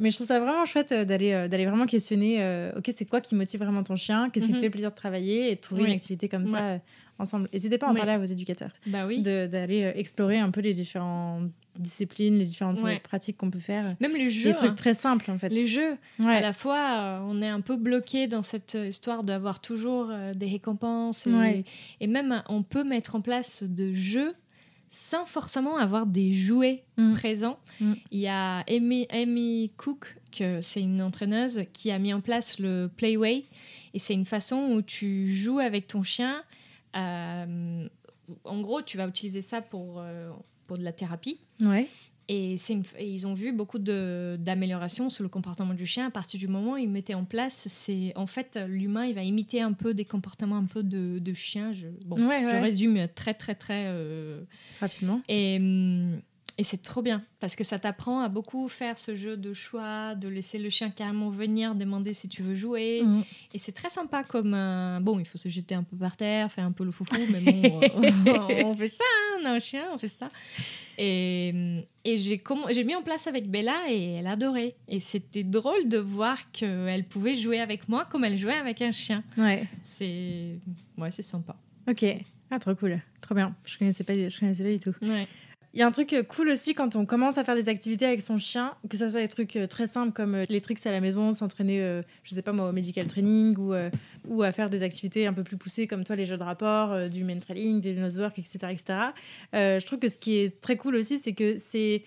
S1: je trouve ça vraiment chouette d'aller vraiment questionner ok, c'est quoi qui motive vraiment ton chien? Qu'est-ce qui te fait plaisir de travailler et de trouver une activité comme ça ensemble. N'hésitez pas à en parler à vos éducateurs.
S2: Bah oui.
S1: D'aller explorer un peu les différentes disciplines, les différentes pratiques qu'on peut faire.
S2: Même les jeux.
S1: Des trucs très simples, en fait.
S2: Les jeux. À la fois, on est un peu bloqué dans cette histoire d'avoir toujours des récompenses. Et même, on peut mettre en place de jeux sans forcément avoir des jouets présents. Il y a Amy Cook, c'est une entraîneuse, qui a mis en place le Playway. Et c'est une façon où tu joues avec ton chien. En gros, tu vas utiliser ça pour de la thérapie. Et ils ont vu beaucoup d'améliorations sur le comportement du chien à partir du moment où ils mettaient en place. En fait, l'humain, il va imiter un peu des comportements un peu de chien. Je résume très, très, très
S1: rapidement.
S2: Et c'est trop bien parce que ça t'apprend à beaucoup faire ce jeu de choix, de laisser le chien carrément venir demander si tu veux jouer. Et c'est très sympa comme bon, il faut se jeter un peu par terre, faire un peu le foufou, mais bon, on fait ça, hein, on a un chien, on fait ça. Et j'ai mis en place avec Bella et elle adorait. Et c'était drôle de voir qu'elle pouvait jouer avec moi comme elle jouait avec un chien. C'est sympa.
S1: Ok, trop cool, trop bien. Je connaissais pas du tout. Il y a un truc cool aussi quand on commence à faire des activités avec son chien, que ça soit des trucs très simples comme les tricks à la maison, s'entraîner, je sais pas moi, au medical training ou à faire des activités un peu plus poussées comme toi, les jeux de rapport, du main trailing, des nosework, etc. Je trouve que ce qui est très cool aussi, c'est que c'est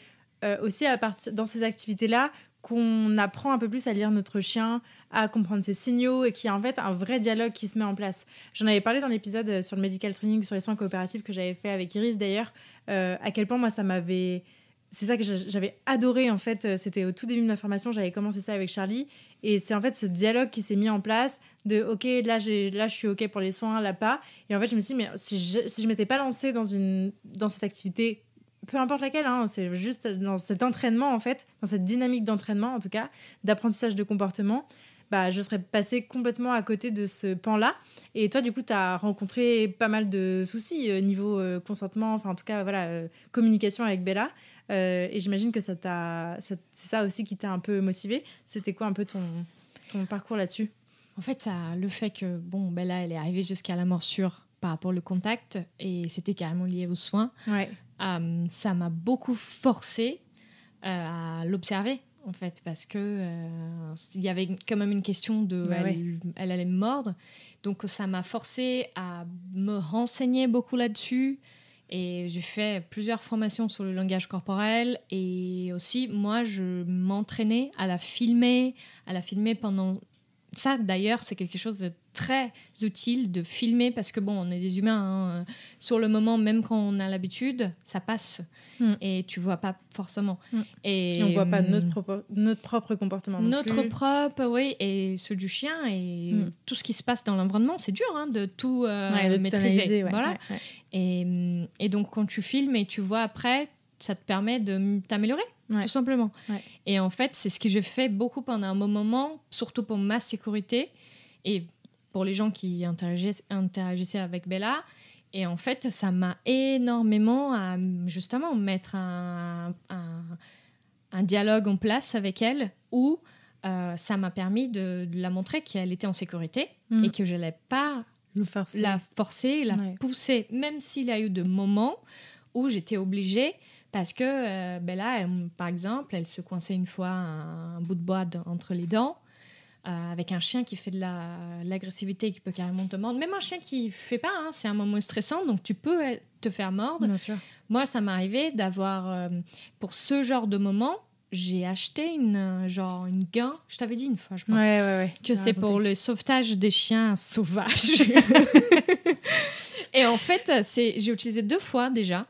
S1: aussi dans ces activités-là qu'on apprend un peu plus à lire notre chien, à comprendre ses signaux et qu'il y a en fait un vrai dialogue qui se met en place. J'en avais parlé dans l'épisode sur le medical training, sur les soins coopératifs que j'avais fait avec Iris d'ailleurs, à quel point moi ça m'avait... C'est ça que j'avais adoré en fait, c'était au tout début de ma formation, j'avais commencé ça avec Charlie et c'est en fait ce dialogue qui s'est mis en place de ok, là je suis ok pour les soins, là pas. Et en fait je me suis dit mais si je m'étais pas lancée dans cette activité, peu importe laquelle, hein, c'est juste dans cet entraînement en fait, dans cette dynamique d'entraînement en tout cas, d'apprentissage de comportement, je serais passée complètement à côté de ce pan-là. Et toi, du coup, tu as rencontré pas mal de soucis niveau consentement, enfin en tout cas, voilà, communication avec Bella. Et j'imagine que c'est ça aussi qui t'a un peu motivée. C'était quoi un peu ton parcours là-dessus ?
S2: En fait, ça, le fait que, là, elle est arrivée jusqu'à la morsure par rapport au contact, et c'était carrément lié aux soins, ça m'a beaucoup forcée à l'observer, en fait, parce que il y avait quand même une question de... elle allait me mordre, donc ça m'a forcée à me renseigner beaucoup là-dessus. Et j'ai fait plusieurs formations sur le langage corporel, et aussi, moi, je m'entraînais à la filmer pendant... Ça, d'ailleurs, c'est quelque chose de très utile de filmer, parce que, on est des humains, hein. Sur le moment, même quand on a l'habitude, ça passe. Et tu vois pas forcément.
S1: Et on voit pas notre propre comportement non plus.
S2: Notre propre, oui, et ceux du chien, et tout ce qui se passe dans l'environnement, c'est dur, hein, de tout
S1: de
S2: maîtriser.
S1: Tout
S2: voilà. Et donc, quand tu filmes et tu vois après, ça te permet de t'améliorer, tout simplement. Et en fait, c'est ce que j'ai fait beaucoup pendant un moment, surtout pour ma sécurité et pour les gens qui interagissaient avec Bella. Et en fait, ça m'a énormément à justement mettre un dialogue en place avec elle, où ça m'a permis de la montrer qu'elle était en sécurité et que je n'allais pas la forcer, la pousser, même s'il y a eu des moments où j'étais obligée, parce que Bella, par exemple, elle se coinçait une fois un bout de bois entre les dents, avec un chien qui fait de l'agressivité, qui peut carrément te mordre. Même un chien qui fait pas, hein, c'est un moment stressant, donc tu peux te faire mordre.
S1: Bien sûr.
S2: Moi, ça m'est arrivé d'avoir, pour ce genre de moment, j'ai acheté une gant. Je t'avais dit une fois, je pense, que c'est pour le sauvetage des chiens sauvages. Et en fait, j'ai utilisé 2 fois déjà.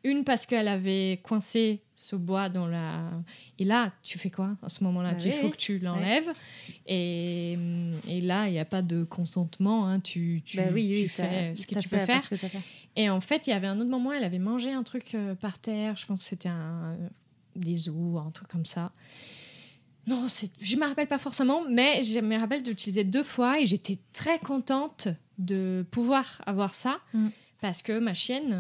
S2: Une parce qu'elle avait coincé ce bois dans la... Et là, tu fais quoi à ce moment-là? Il faut que tu l'enlèves. Et là, il n'y a pas de consentement. Hein. Tu fais ce que tu peux faire. Et en fait, il y avait un autre moment, elle avait mangé un truc par terre. Je pense que c'était des os, un truc comme ça. Non, je ne me rappelle pas forcément, mais je me rappelle d'utiliser 2 fois, et j'étais très contente de pouvoir avoir ça. Parce que ma chienne,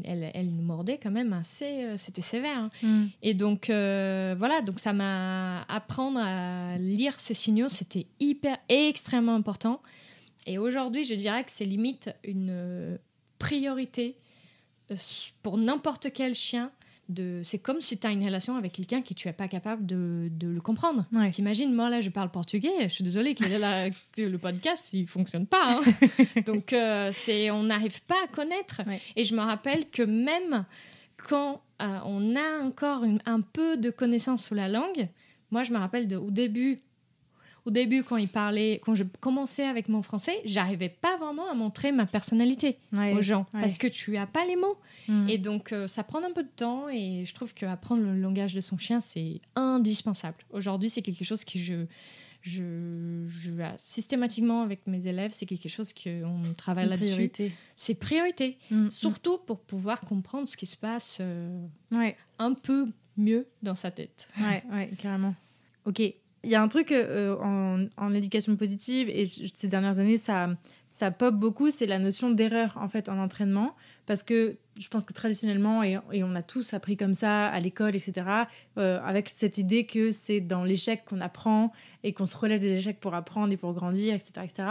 S2: elle nous mordait quand même assez... c'était sévère. Hein. Et donc, voilà. Donc, ça m'a... Apprendre à lire ces signaux, c'était extrêmement important. Et aujourd'hui, je dirais que c'est limite une priorité pour n'importe quel chien. C'est comme si tu as une relation avec quelqu'un qui tu n'es pas capable de le comprendre. T'imagines, moi là je parle portugais, je suis désolée que le podcast il fonctionne pas. Hein. Donc on n'arrive pas à connaître. Et je me rappelle que même quand on a encore un peu de connaissance sur la langue, moi je me rappelle au début, quand je commençais avec mon français, j'arrivais pas vraiment à montrer ma personnalité aux gens, parce que tu as pas les mots. Et donc, ça prend un peu de temps, et je trouve qu'apprendre le langage de son chien, c'est indispensable. Aujourd'hui, c'est quelque chose que je systématiquement avec mes élèves, c'est quelque chose qu'on travaille là-dessus. C'est priorité. Surtout pour pouvoir comprendre ce qui se passe un peu mieux dans sa tête.
S1: Ouais, carrément. Ok. Il y a un truc en éducation positive, et ces dernières années, ça pop beaucoup, c'est la notion d'erreur en fait en entraînement, parce que je pense que traditionnellement, et on a tous appris comme ça à l'école, etc., avec cette idée que c'est dans l'échec qu'on apprend et qu'on se relève des échecs pour apprendre et pour grandir, etc., etc.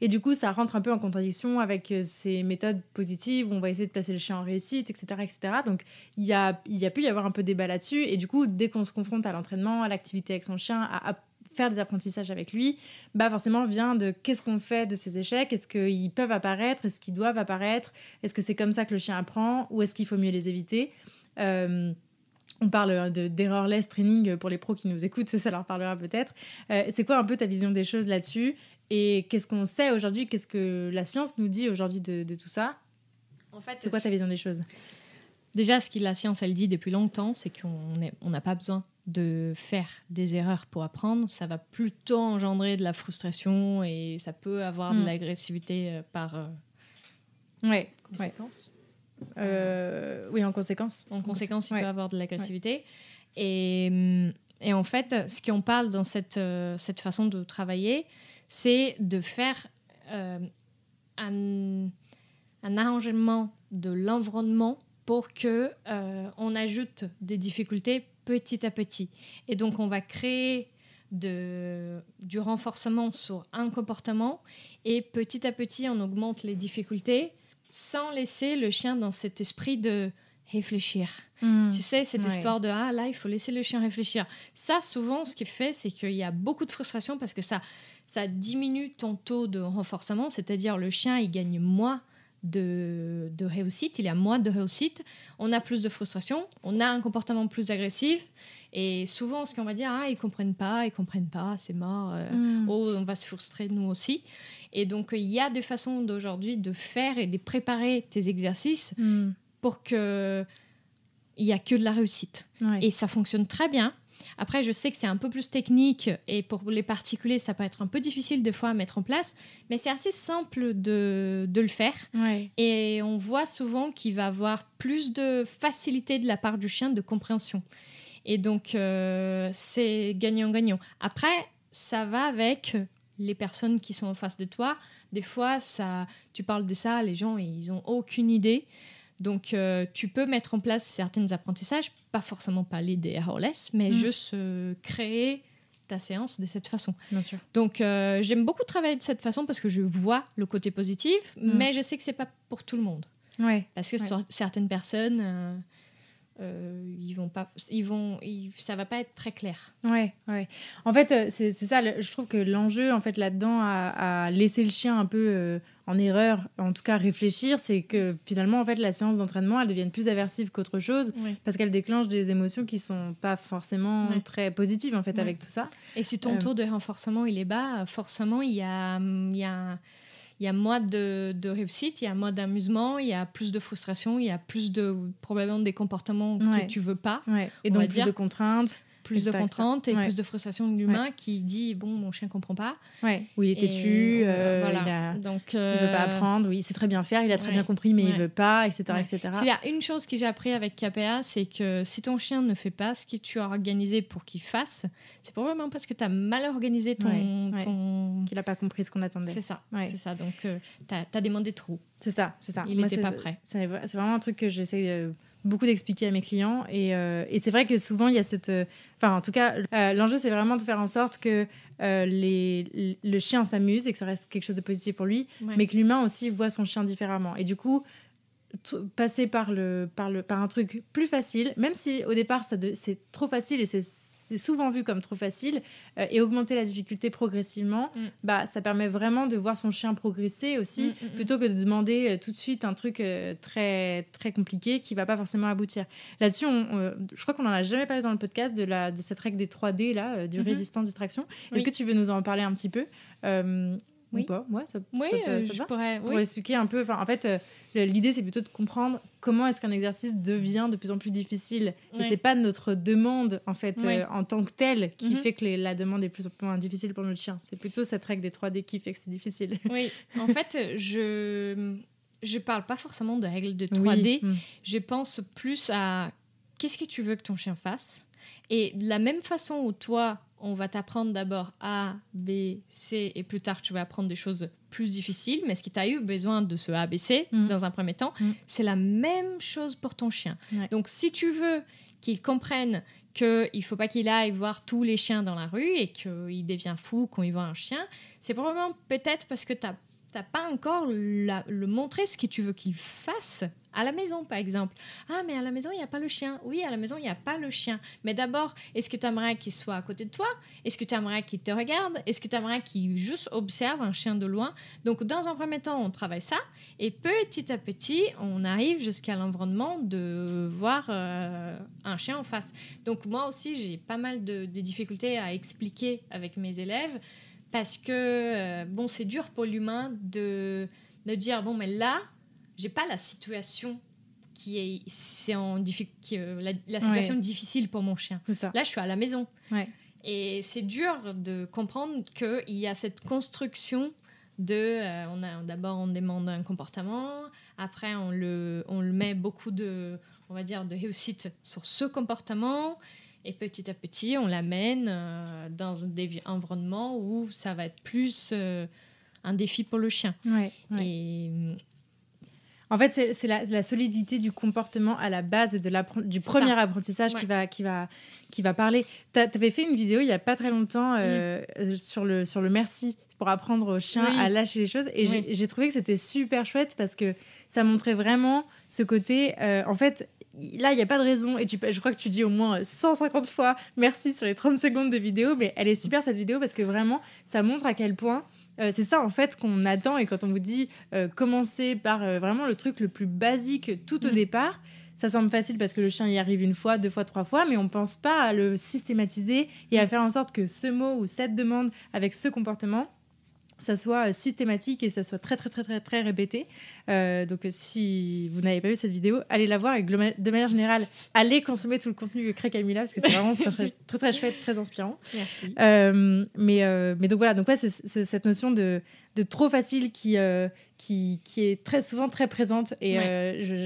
S1: Et du coup, ça rentre un peu en contradiction avec ces méthodes positives où on va essayer de placer le chien en réussite, etc., etc. Donc, il y a pu y avoir un peu de débat là-dessus. Et du coup, dès qu'on se confronte à l'entraînement, à l'activité avec son chien, à faire des apprentissages avec lui, forcément vient de qu'est-ce qu'on fait de ces échecs, est-ce qu'ils peuvent apparaître, est-ce qu'ils doivent apparaître, est-ce que c'est comme ça que le chien apprend, ou est-ce qu'il faut mieux les éviter. On parle d'errorless training pour les pros qui nous écoutent, ça leur parlera peut-être. C'est quoi un peu ta vision des choses là-dessus, et qu'est-ce qu'on sait aujourd'hui, qu'est-ce que la science nous dit aujourd'hui de tout ça? En fait, c'est quoi ta vision des choses?
S2: Déjà, ce que la science, elle dit depuis longtemps, c'est qu'on n'a pas besoin de faire des erreurs pour apprendre. Ça va plutôt engendrer de la frustration, et ça peut avoir de l'agressivité par conséquence.
S1: Oui, en conséquence.
S2: En conséquence, il peut avoir de l'agressivité. Et en fait, ce qu'on parle dans cette façon de travailler, c'est de faire un arrangement de l'environnement pour qu'on ajoute des difficultés petit à petit. Et donc, on va créer du renforcement sur un comportement et petit à petit, on augmente les difficultés sans laisser le chien dans cet esprit de réfléchir. Tu sais, cette histoire de « Ah, là, il faut laisser le chien réfléchir ». Ça, souvent, ce qu'il fait, c'est qu'il y a beaucoup de frustration parce que ça diminue ton taux de renforcement, c'est-à-dire le chien, il gagne moins de réussite, il y a moins de réussite, on a plus de frustration, on a un comportement plus agressif et souvent, ce qu'on va dire, ils comprennent pas, c'est mort, on va se frustrer nous aussi. Et donc, il y a des façons d'aujourd'hui de faire et de préparer tes exercices pour qu'il n'y a que de la réussite. Et ça fonctionne très bien. Après, je sais que c'est un peu plus technique et pour les particuliers, ça peut être un peu difficile des fois à mettre en place, mais c'est assez simple de le faire. Et on voit souvent qu'il va avoir plus de facilité de la part du chien de compréhension. Et donc, c'est gagnant-gagnant. Après, ça va avec les personnes qui sont en face de toi. Des fois, tu parles de ça, les gens, ils n'ont aucune idée. Donc, tu peux mettre en place certains apprentissages, pas forcément parler des RLS, mais juste créer ta séance de cette façon.
S1: Bien sûr.
S2: Donc, j'aime beaucoup travailler de cette façon parce que je vois le côté positif, mais je sais que c'est pas pour tout le monde. Parce que sur certaines personnes, ça va pas être très clair.
S1: En fait, c'est ça. Je trouve que l'enjeu, en fait, là-dedans, à laisser le chien un peu en erreur, en tout cas réfléchir, c'est que finalement, en fait, la séance d'entraînement, elle devienne plus aversive qu'autre chose, parce qu'elle déclenche des émotions qui sont pas forcément très positives, en fait, avec tout ça.
S2: Et si ton taux de renforcement il est bas, forcément, il y a moins de réussite, il y a moins d'amusement, il y a plus de frustration, il y a plus probablement des comportements que tu veux pas.
S1: Et donc plus de contraintes.
S2: Plus de contraintes et plus de frustration de l'humain qui dit bon, mon chien comprend pas.
S1: Ou il est têtu,
S2: Donc,
S1: il veut pas apprendre, il sait très bien faire, il a très bien compris, mais il veut pas, etc. etc.
S2: S'il y a une chose que j'ai appris avec KPA, c'est que si ton chien ne fait pas ce que tu as organisé pour qu'il fasse, c'est probablement parce que tu as mal organisé ton...
S1: qu'il a pas compris ce qu'on attendait.
S2: C'est ça, c'est ça. Donc, tu as demandé trop.
S1: C'est ça.
S2: Il n'était pas prêt.
S1: C'est vraiment un truc que j'essaie beaucoup d'expliquer à mes clients. Et c'est vrai que souvent, il y a cette... en tout cas, l'enjeu, c'est vraiment de faire en sorte que le chien s'amuse et que ça reste quelque chose de positif pour lui, mais que l'humain aussi voit son chien différemment. Et du coup, passer par un truc plus facile, même si au départ, c'est trop facile et c'est souvent vu comme trop facile, et augmenter la difficulté progressivement, ça permet vraiment de voir son chien progresser aussi, plutôt que de demander tout de suite un truc très, très compliqué qui ne va pas forcément aboutir. Là-dessus, je crois qu'on n'en a jamais parlé dans le podcast de cette règle des 3D, là, durée, distance, distraction. Est-ce que tu veux nous en parler un petit peu ou pas? Ça
S2: je
S1: va
S2: pourrais.
S1: Pour expliquer un peu. En fait, l'idée, c'est plutôt de comprendre comment est-ce qu'un exercice devient de plus en plus difficile. Et c'est pas notre demande, en fait, en tant que telle, qui fait que la demande est plus ou moins difficile pour notre chien. C'est plutôt cette règle des 3D qui fait que c'est difficile.
S2: Oui, en fait, je parle pas forcément de règle de 3D. Je pense plus à qu'est-ce que tu veux que ton chien fasse. Et de la même façon où toi, on va t'apprendre d'abord A, B, C, et plus tard, tu vas apprendre des choses plus difficiles. Mais est-ce que tu as eu besoin de ce A, B, C dans un premier temps? C'est la même chose pour ton chien. Donc, si tu veux qu'il comprenne qu'il ne faut pas qu'il aille voir tous les chiens dans la rue et qu'il devient fou quand il voit un chien, c'est probablement peut-être parce que tu n'as pas encore le montrer ce que tu veux qu'il fasse à la maison, par exemple. Ah, mais à la maison, il n'y a pas le chien. Oui, à la maison, il n'y a pas le chien. Mais d'abord, est-ce que tu aimerais qu'il soit à côté de toi? Est-ce que tu aimerais qu'il te regarde? Est-ce que tu aimerais qu'il juste observe un chien de loin? Donc, dans un premier temps, on travaille ça. Et petit à petit, on arrive jusqu'à l'environnement de voir un chien en face. Donc, moi aussi, j'ai pas mal de difficultés à expliquer avec mes élèves parce que, c'est dur pour l'humain de dire, mais là, j'ai pas la situation la situation difficile pour mon chien. Là, je suis à la maison. Et c'est dur de comprendre qu'il y a cette construction d'abord, on demande un comportement. Après, on le met beaucoup de réussite sur ce comportement. Et petit à petit, on l'amène dans un environnement où ça va être plus un défi pour le chien.
S1: En fait, c'est la solidité du comportement à la base du premier apprentissage qui va parler. Tu avais fait une vidéo il n'y a pas très longtemps sur le merci pour apprendre aux chiens à lâcher les choses. Et j'ai trouvé que c'était super chouette parce que ça montrait vraiment ce côté... en fait, là, il n'y a pas de raison. Et je crois que tu dis au moins 150 fois merci sur les 30 secondes de vidéo. Mais elle est super, cette vidéo, parce que vraiment, ça montre à quel point... c'est ça en fait qu'on attend, et quand on vous dit commencer par vraiment le truc le plus basique tout au départ, ça semble facile parce que le chien y arrive 1 fois, 2 fois, 3 fois, mais on pense pas à le systématiser et à faire en sorte que ce mot ou cette demande avec ce comportement, ça soit systématique et ça soit très très très très très répété. Donc si vous n'avez pas vu cette vidéo, allez la voir, et de manière générale, allez consommer tout le contenu que crée Camilla, parce que c'est vraiment très, très, très, très chouette, très inspirant.
S2: Merci.
S1: Mais donc voilà, donc ouais, c'est cette notion de trop facile qui est très souvent très présente, et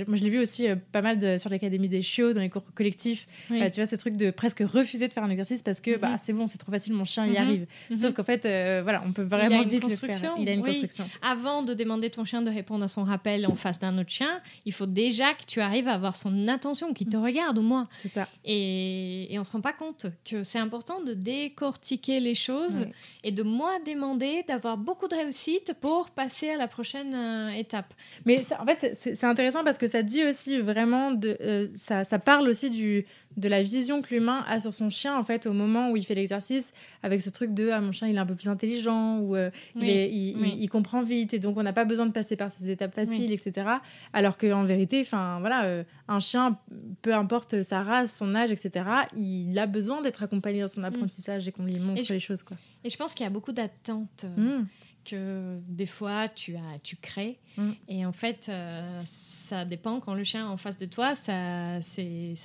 S1: moi je l'ai vu aussi pas mal sur l'Académie des chiots, dans les cours collectifs. Tu vois, ce truc de presque refuser de faire un exercice parce que c'est bon, c'est trop facile, mon chien y arrive. Sauf qu'en fait voilà, on peut vraiment vite le faire. Il a une construction.
S2: Avant de demander ton chien de répondre à son rappel en face d'un autre chien, il faut déjà que tu arrives à avoir son attention, qu'il te regarde au moins.
S1: C'est ça.
S2: Et on se rend pas compte que c'est important de décortiquer les choses et de moins demander d'avoir beaucoup de réussite pour passer à la prochaine étape.
S1: Mais en fait, c'est intéressant parce que ça dit aussi vraiment ça parle aussi de la vision que l'humain a sur son chien, en fait, au moment où il fait l'exercice, avec ce truc de mon chien il est un peu plus intelligent, ou il comprend vite, et donc on n'a pas besoin de passer par ces étapes faciles, etc. Alors qu'en vérité, un chien, peu importe sa race, son âge, etc., il a besoin d'être accompagné dans son apprentissage et qu'on lui montre les choses, quoi. Et
S2: je pense qu'il y a beaucoup d'attentes que des fois tu crées, et en fait ça dépend, quand le chien est en face de toi, ça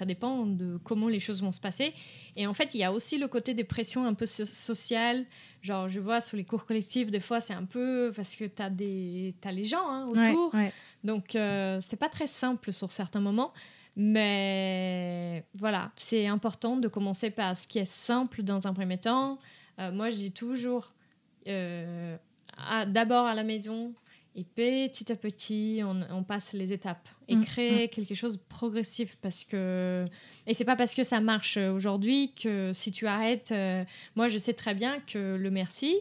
S2: dépend de comment les choses vont se passer. Et en fait il y a aussi le côté des pressions un peu sociales, genre je vois sur les cours collectifs des fois c'est un peu parce que t'as les gens autour, donc c'est pas très simple sur certains moments. Mais voilà, c'est important de commencer par ce qui est simple dans un premier temps. Moi je dis toujours d'abord à la maison, et petit à petit on passe les étapes et créer quelque chose de progressif, et c'est pas parce que ça marche aujourd'hui que si tu arrêtes. Moi je sais très bien que le merci,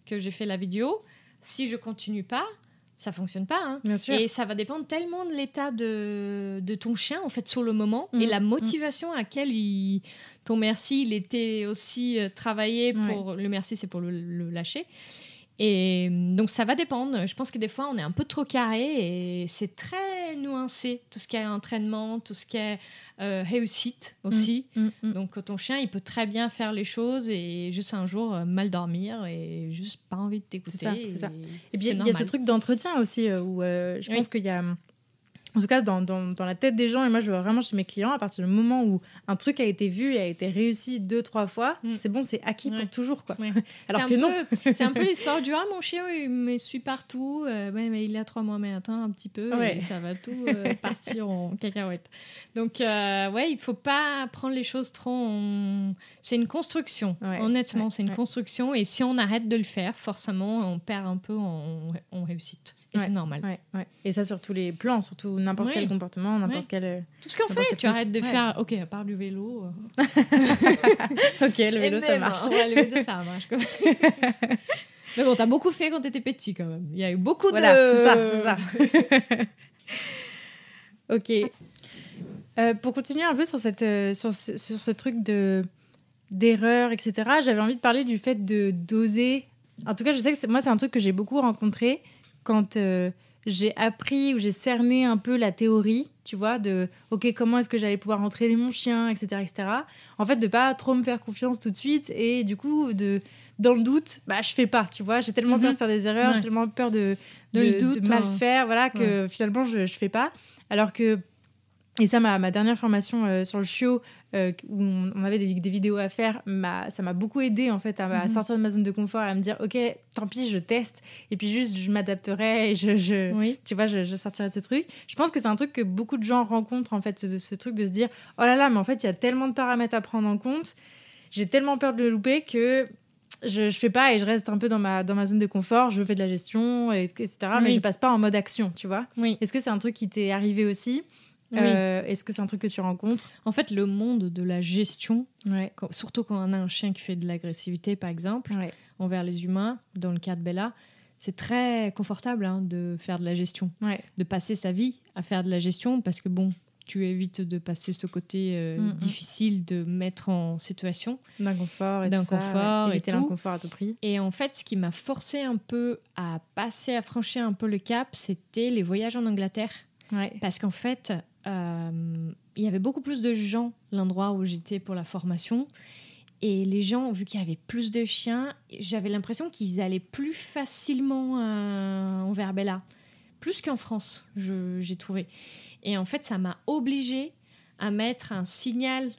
S2: que j'ai fait la vidéo, si je continue pas, ça fonctionne pas,
S1: Bien sûr.
S2: Et ça va dépendre tellement de l'état de ton chien en fait sur le moment, et la motivation à laquelle ton merci il était aussi travaillé pour le merci, c'est pour le lâcher. Et donc ça va dépendre. Je pense que des fois on est un peu trop carré, et c'est très nuancé, tout ce qui est entraînement, tout ce qui est réussite aussi. Donc ton chien il peut très bien faire les choses et juste un jour mal dormir et juste pas envie de t'écouter.
S1: C'est ça. Et puis il y a ce truc d'entretien aussi où je pense qu'il y a, en tout cas dans la tête des gens, et moi je le vois vraiment chez mes clients, à partir du moment où un truc a été vu et a été réussi 2-3 fois, c'est bon, c'est acquis pour toujours, quoi. Alors que non.
S2: C'est un peu l'histoire du mon chien il me suit partout, mais il a 3 mois, mais attends un petit peu, et ça va tout partir en cacahuète. Donc il faut pas prendre les choses trop c'est une construction, honnêtement, c'est une construction, et si on arrête de le faire, forcément on perd un peu en réussite. Et c'est normal.
S1: Et ça sur tous les plans, surtout n'importe quel comportement, n'importe quel...
S2: Tout ce qu'on fait, tu arrêtes de faire... Ok, à part du vélo...
S1: Ok, le vélo, ça marche.
S2: Le vélo, ça marche. Mais bon, t'as beaucoup fait quand t'étais petit, quand même. Il y a eu beaucoup de...
S1: c'est ça. Ok. Pour continuer un peu sur ce truc d'erreur, etc., j'avais envie de parler du fait d'oser... En tout cas, je sais que moi, c'est un truc que j'ai beaucoup rencontré quand j'ai appris ou j'ai cerné un peu la théorie, tu vois, de ok, comment est-ce que j'allais pouvoir entraîner mon chien, etc., etc. En fait, de pas trop me faire confiance tout de suite, et du coup, dans le doute, je fais pas, tu vois. J'ai tellement peur de faire des erreurs, j'ai tellement peur de mal faire, voilà, que finalement, je fais pas. Alors que, et ça, ma dernière formation sur le chiot, où on avait des vidéos à faire, ça m'a beaucoup aidé en fait à sortir de ma zone de confort, et à me dire ok, tant pis, je teste, et puis juste je m'adapterai, et tu vois, je sortirai de ce truc. Je pense que c'est un truc que beaucoup de gens rencontrent en fait, ce truc de se dire oh là là, mais en fait il y a tellement de paramètres à prendre en compte, j'ai tellement peur de le louper que je fais pas et je reste un peu dans ma zone de confort. Je fais de la gestion, etc. Mais je passe pas en mode action, tu vois.
S2: Oui.
S1: Est-ce que c'est un truc qui t'est arrivé aussi ?
S2: Oui.
S1: Est-ce que c'est un truc que tu rencontres ?
S2: En fait, le monde de la gestion,
S1: Ouais.
S2: surtout quand on a un chien qui fait de l'agressivité, par exemple,
S1: Ouais.
S2: envers les humains, dans le cas de Bella, c'est très confortable de faire de la gestion.
S1: Ouais.
S2: De passer sa vie à faire de la gestion parce que bon, tu évites de passer ce côté difficile de mettre en situation.
S1: D'inconfort et tout ça. Éviter l'inconfort à tout prix.
S2: Et en fait, ce qui m'a forcé un peu à franchir un peu le cap, c'était les voyages en Angleterre.
S1: Ouais.
S2: Parce qu'en fait, il y avait beaucoup plus de gens l'endroit où j'étais pour la formation. Et les gens, vu qu'il y avait plus de chiens, j'avais l'impression qu'ils allaient plus facilement envers Bella. Plus qu'en France, j'ai trouvé. Et en fait, ça m'a obligée à mettre un signal,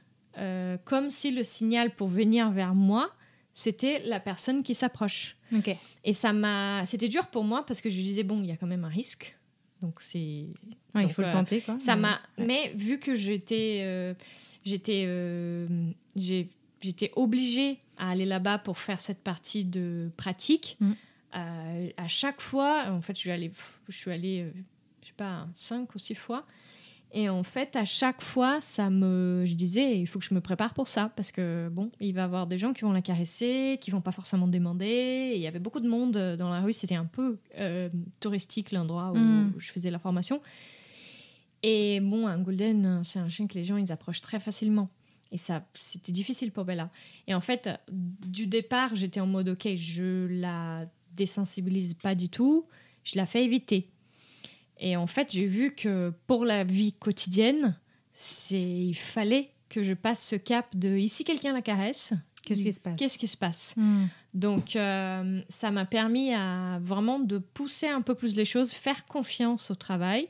S2: comme si le signal pour venir vers moi, c'était la personne qui s'approche.
S1: Okay.
S2: Et c'était dur pour moi parce que je disais, bon, il y a quand même un risque. Donc, c'est...
S1: Ouais, il faut le tenter, quoi.
S2: Mais vu que j'étais obligée à aller là-bas pour faire cette partie de pratique, à chaque fois, en fait, je suis allée je sais pas, 5 ou 6 fois. Et en fait, à chaque fois, je disais, il faut que je me prépare pour ça. Parce que, bon, il va y avoir des gens qui vont la caresser, qui vont pas forcément demander. Et il y avait beaucoup de monde dans la rue. C'était un peu touristique, l'endroit où je faisais la formation. Et bon, un Golden, c'est un chien que les gens, ils approchent très facilement. Et ça, c'était difficile pour Bella. Et en fait, du départ, j'étais en mode, OK, je la désensibilise pas du tout. Je la fais éviter. Et en fait, j'ai vu que pour la vie quotidienne, il fallait que je passe ce cap de ici quelqu'un la caresse. Qu'est-ce qui se passe Donc, ça m'a permis vraiment de pousser un peu plus les choses, faire confiance au travail.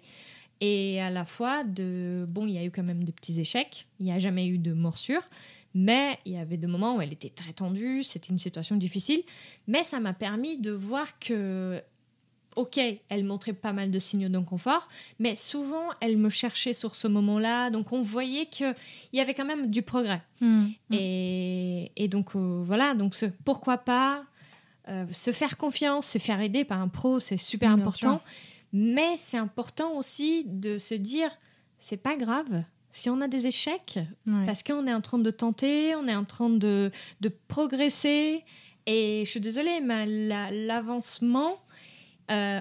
S2: Et à la fois, il y a eu quand même de petits échecs. Il n'y a jamais eu de morsure. Mais il y avait des moments où elle était très tendue. C'était une situation difficile. Mais ça m'a permis de voir que... OK, elle montrait pas mal de signaux d'inconfort, mais souvent, elle me cherchait sur ce moment-là. Donc, on voyait qu'il y avait quand même du progrès. Et donc, voilà. Donc, pourquoi pas se faire confiance, se faire aider par un pro, c'est super important. Mais c'est important aussi de se dire, c'est pas grave si on a des échecs, parce qu'on est en train de tenter, on est en train de progresser. Et je suis désolée, mais l'avancement...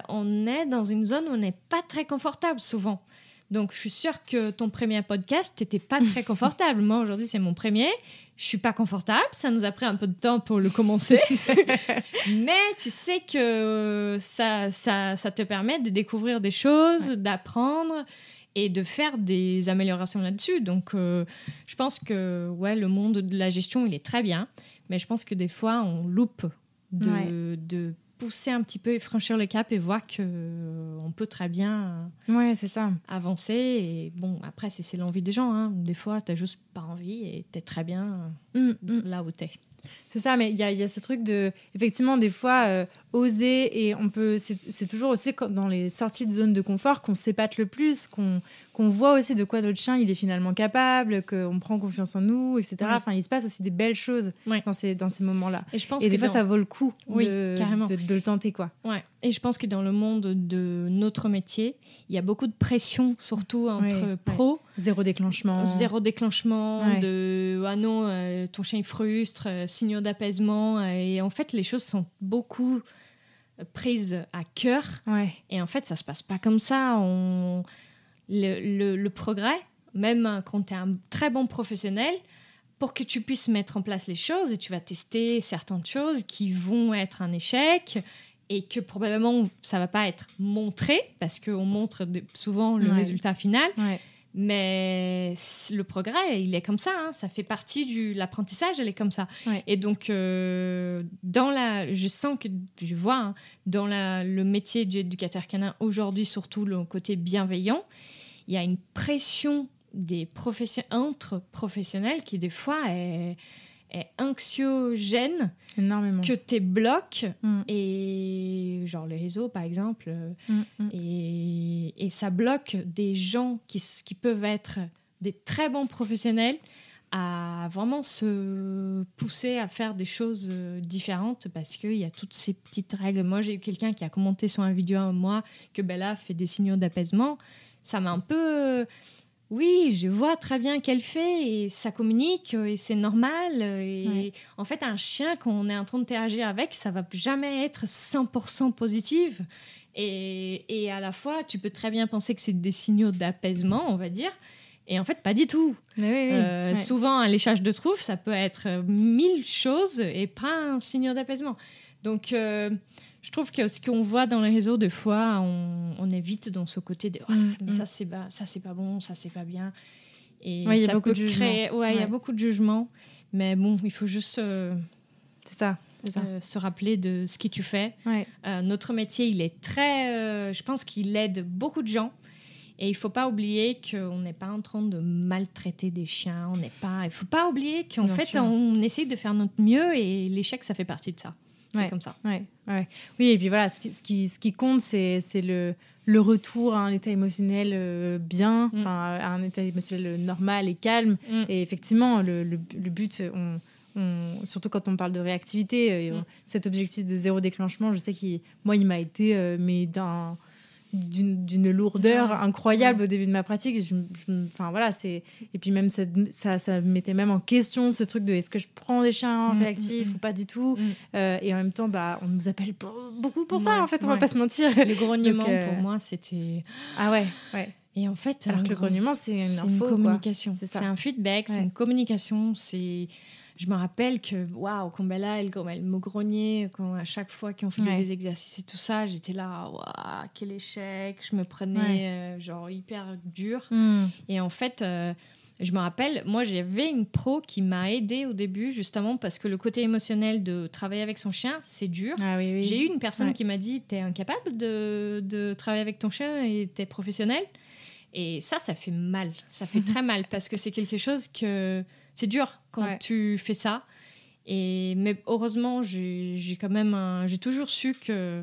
S2: on est dans une zone où on n'est pas très confortable souvent. Donc, je suis sûre que ton premier podcast, t'étais pas très confortable. Moi, aujourd'hui, c'est mon premier. Je suis pas confortable. Ça nous a pris un peu de temps pour le commencer. Mais tu sais que ça te permet de découvrir des choses, d'apprendre et de faire des améliorations là-dessus. Donc, je pense que le monde de la gestion, il est très bien. Mais je pense que des fois, on loupe de pousser un petit peu et franchir le cap et voir qu'on peut très bien
S1: c'est ça.
S2: avancer. Et bon, après, c'est l'envie des gens. Des fois, tu n'as juste pas envie et tu es très bien là où tu es.
S1: C'est ça, mais il y a ce truc de... Effectivement, des fois, oser, et on peut... C'est toujours aussi comme dans les sorties de zone de confort qu'on s'épate le plus, qu'on voit aussi de quoi notre chien il est finalement capable, qu'on prend confiance en nous, etc. Enfin, il se passe aussi des belles choses dans ces moments-là. Et des fois, ça vaut le coup de le tenter, quoi.
S2: Ouais. Et je pense que dans le monde de notre métier, il y a beaucoup de pression, surtout entre pros.
S1: Zéro déclenchement.
S2: Ah non, ton chien il frustre, signaux d'apaisement. Et en fait, les choses sont beaucoup prises à cœur. Et en fait, ça se passe pas comme ça. Le progrès, même quand tu es un très bon professionnel, pour que tu puisses mettre en place les choses, et tu vas tester certaines choses qui vont être un échec et que probablement ça va pas être montré parce qu'on montre souvent le résultat final. Mais le progrès, il est comme ça. Ça fait partie de l'apprentissage, elle est comme ça. Et donc, je vois dans le métier d'éducateur canin aujourd'hui, surtout le côté bienveillant, il y a une pression entre professionnels qui des fois est anxiogène,
S1: énormément,
S2: que t'es bloques et genre les réseaux par exemple et ça bloque des gens qui peuvent être des très bons professionnels à vraiment se pousser à faire des choses différentes parce qu'il y a toutes ces petites règles. Moi, j'ai eu quelqu'un qui a commenté sur un vidéo à moi que Bella fait des signaux d'apaisement. Ça m'a un peu... oui, je vois très bien qu'elle fait et ça communique et c'est normal. Et en fait, un chien, quand on est en train d'interagir avec, ça va jamais être 100% positif. Et à la fois, tu peux très bien penser que c'est des signaux d'apaisement, on va dire. Et en fait, pas du tout. Souvent, un léchage de truffe, ça peut être 1000 choses et pas un signal d'apaisement. Donc, je trouve que ce qu'on voit dans les réseaux, des fois, on est vite dans ce côté de mais ça, c'est pas bon, ça, c'est pas bien. Et
S1: il y a
S2: ça
S1: beaucoup
S2: peut
S1: de
S2: créer... il y a beaucoup de jugements. Mais bon, il faut juste
S1: c'est ça.
S2: se rappeler de ce que tu fais. Notre métier, il est très... je pense qu'il aide beaucoup de gens. Et il ne faut pas oublier qu'on n'est pas en train de maltraiter des chiens. Il ne faut pas oublier qu'en fait, on essaye de faire notre mieux et l'échec, ça fait partie de ça. C'est comme ça.
S1: Oui, et puis voilà, ce qui compte, c'est le retour à un état émotionnel bien, à un état émotionnel normal et calme. Et effectivement, le but, surtout quand on parle de réactivité, cet objectif de 0 déclenchement, je sais qu'il m'a été mais d'une lourdeur incroyable au début de ma pratique. Et puis même ça mettait même en question ce truc de est-ce que je prends des chiens réactifs ou pas du tout. Et en même temps, on nous appelle beaucoup pour ça, en fait, on va pas se mentir.
S2: Le grognement, pour moi, c'était... Et en fait,
S1: alors que le grognement, c'est une
S2: communication.
S1: C'est
S2: un feedback, c'est une communication. Je me rappelle que, quand Bella, elle me grognait, à chaque fois qu'on faisait des exercices et tout ça, j'étais là, quel échec. Je me prenais hyper dur. Et en fait, je me rappelle, moi, j'avais une pro qui m'a aidée au début, justement, parce que le côté émotionnel de travailler avec son chien, c'est dur. J'ai eu une personne qui m'a dit, t'es incapable de travailler avec ton chien et t'es professionnel. Et ça fait mal. Ça fait très mal parce que c'est quelque chose que... C'est dur quand tu fais ça. Mais heureusement, j'ai toujours su que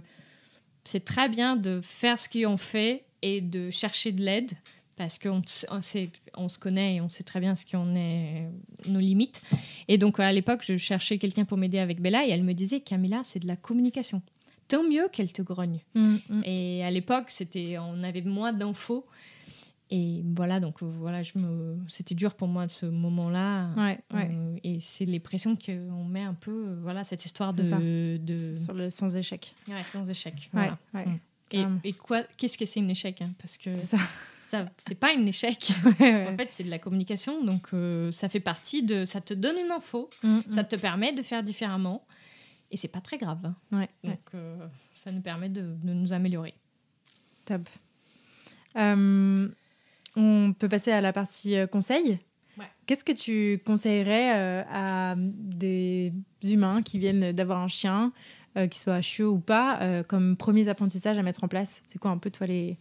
S2: c'est très bien de faire ce qu'on fait et de chercher de l'aide parce qu'on se connaît et on sait très bien ce qu'on est, nos limites. Et donc, à l'époque, je cherchais quelqu'un pour m'aider avec Bella et elle me disait, Camilla, c'est de la communication. Tant mieux qu'elle te grogne. Et à l'époque, on avait moins d'infos. Et voilà, donc c'était dur pour moi de ce moment-là. Et c'est les pressions qu'on met un peu, cette histoire de...
S1: Sur le sans échec.
S2: Sans échec. Voilà. Et qu'est-ce que c'est un échec, parce que ça, c'est pas un échec. En fait, c'est de la communication. Donc, ça fait partie de... Ça te donne une info. Ça te permet de faire différemment. Et c'est pas très grave. Donc, ça nous permet de nous améliorer.
S1: Top. On peut passer à la partie conseil. Qu'est-ce que tu conseillerais à des humains qui viennent d'avoir un chien, qu'ils soient chieux ou pas, comme premiers apprentissages à mettre en place? C'est quoi un peu, toi, les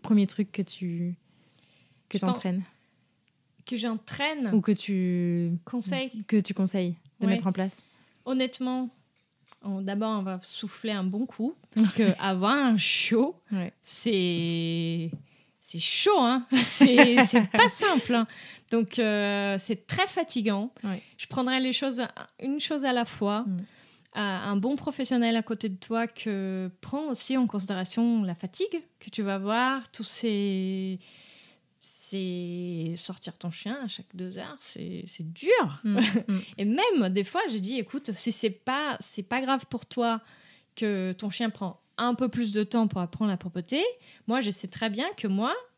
S1: premiers trucs que tu entraînes?
S2: Que j'entraîne?
S1: Ou que tu conseilles de mettre en place?
S2: Honnêtement, d'abord, on va souffler un bon coup. Parce qu'avoir un chiot, c'est chaud, hein. C'est pas simple, hein. Donc, c'est très fatigant. Je prendrais une chose à la fois. Un bon professionnel à côté de toi que prend aussi en considération la fatigue que tu vas avoir. C'est sortir ton chien à chaque 2 heures, c'est dur. Et même, des fois, j'ai dit, écoute, si c'est pas grave pour toi que ton chien prend un peu plus de temps pour apprendre la propreté. Moi, je sais très bien que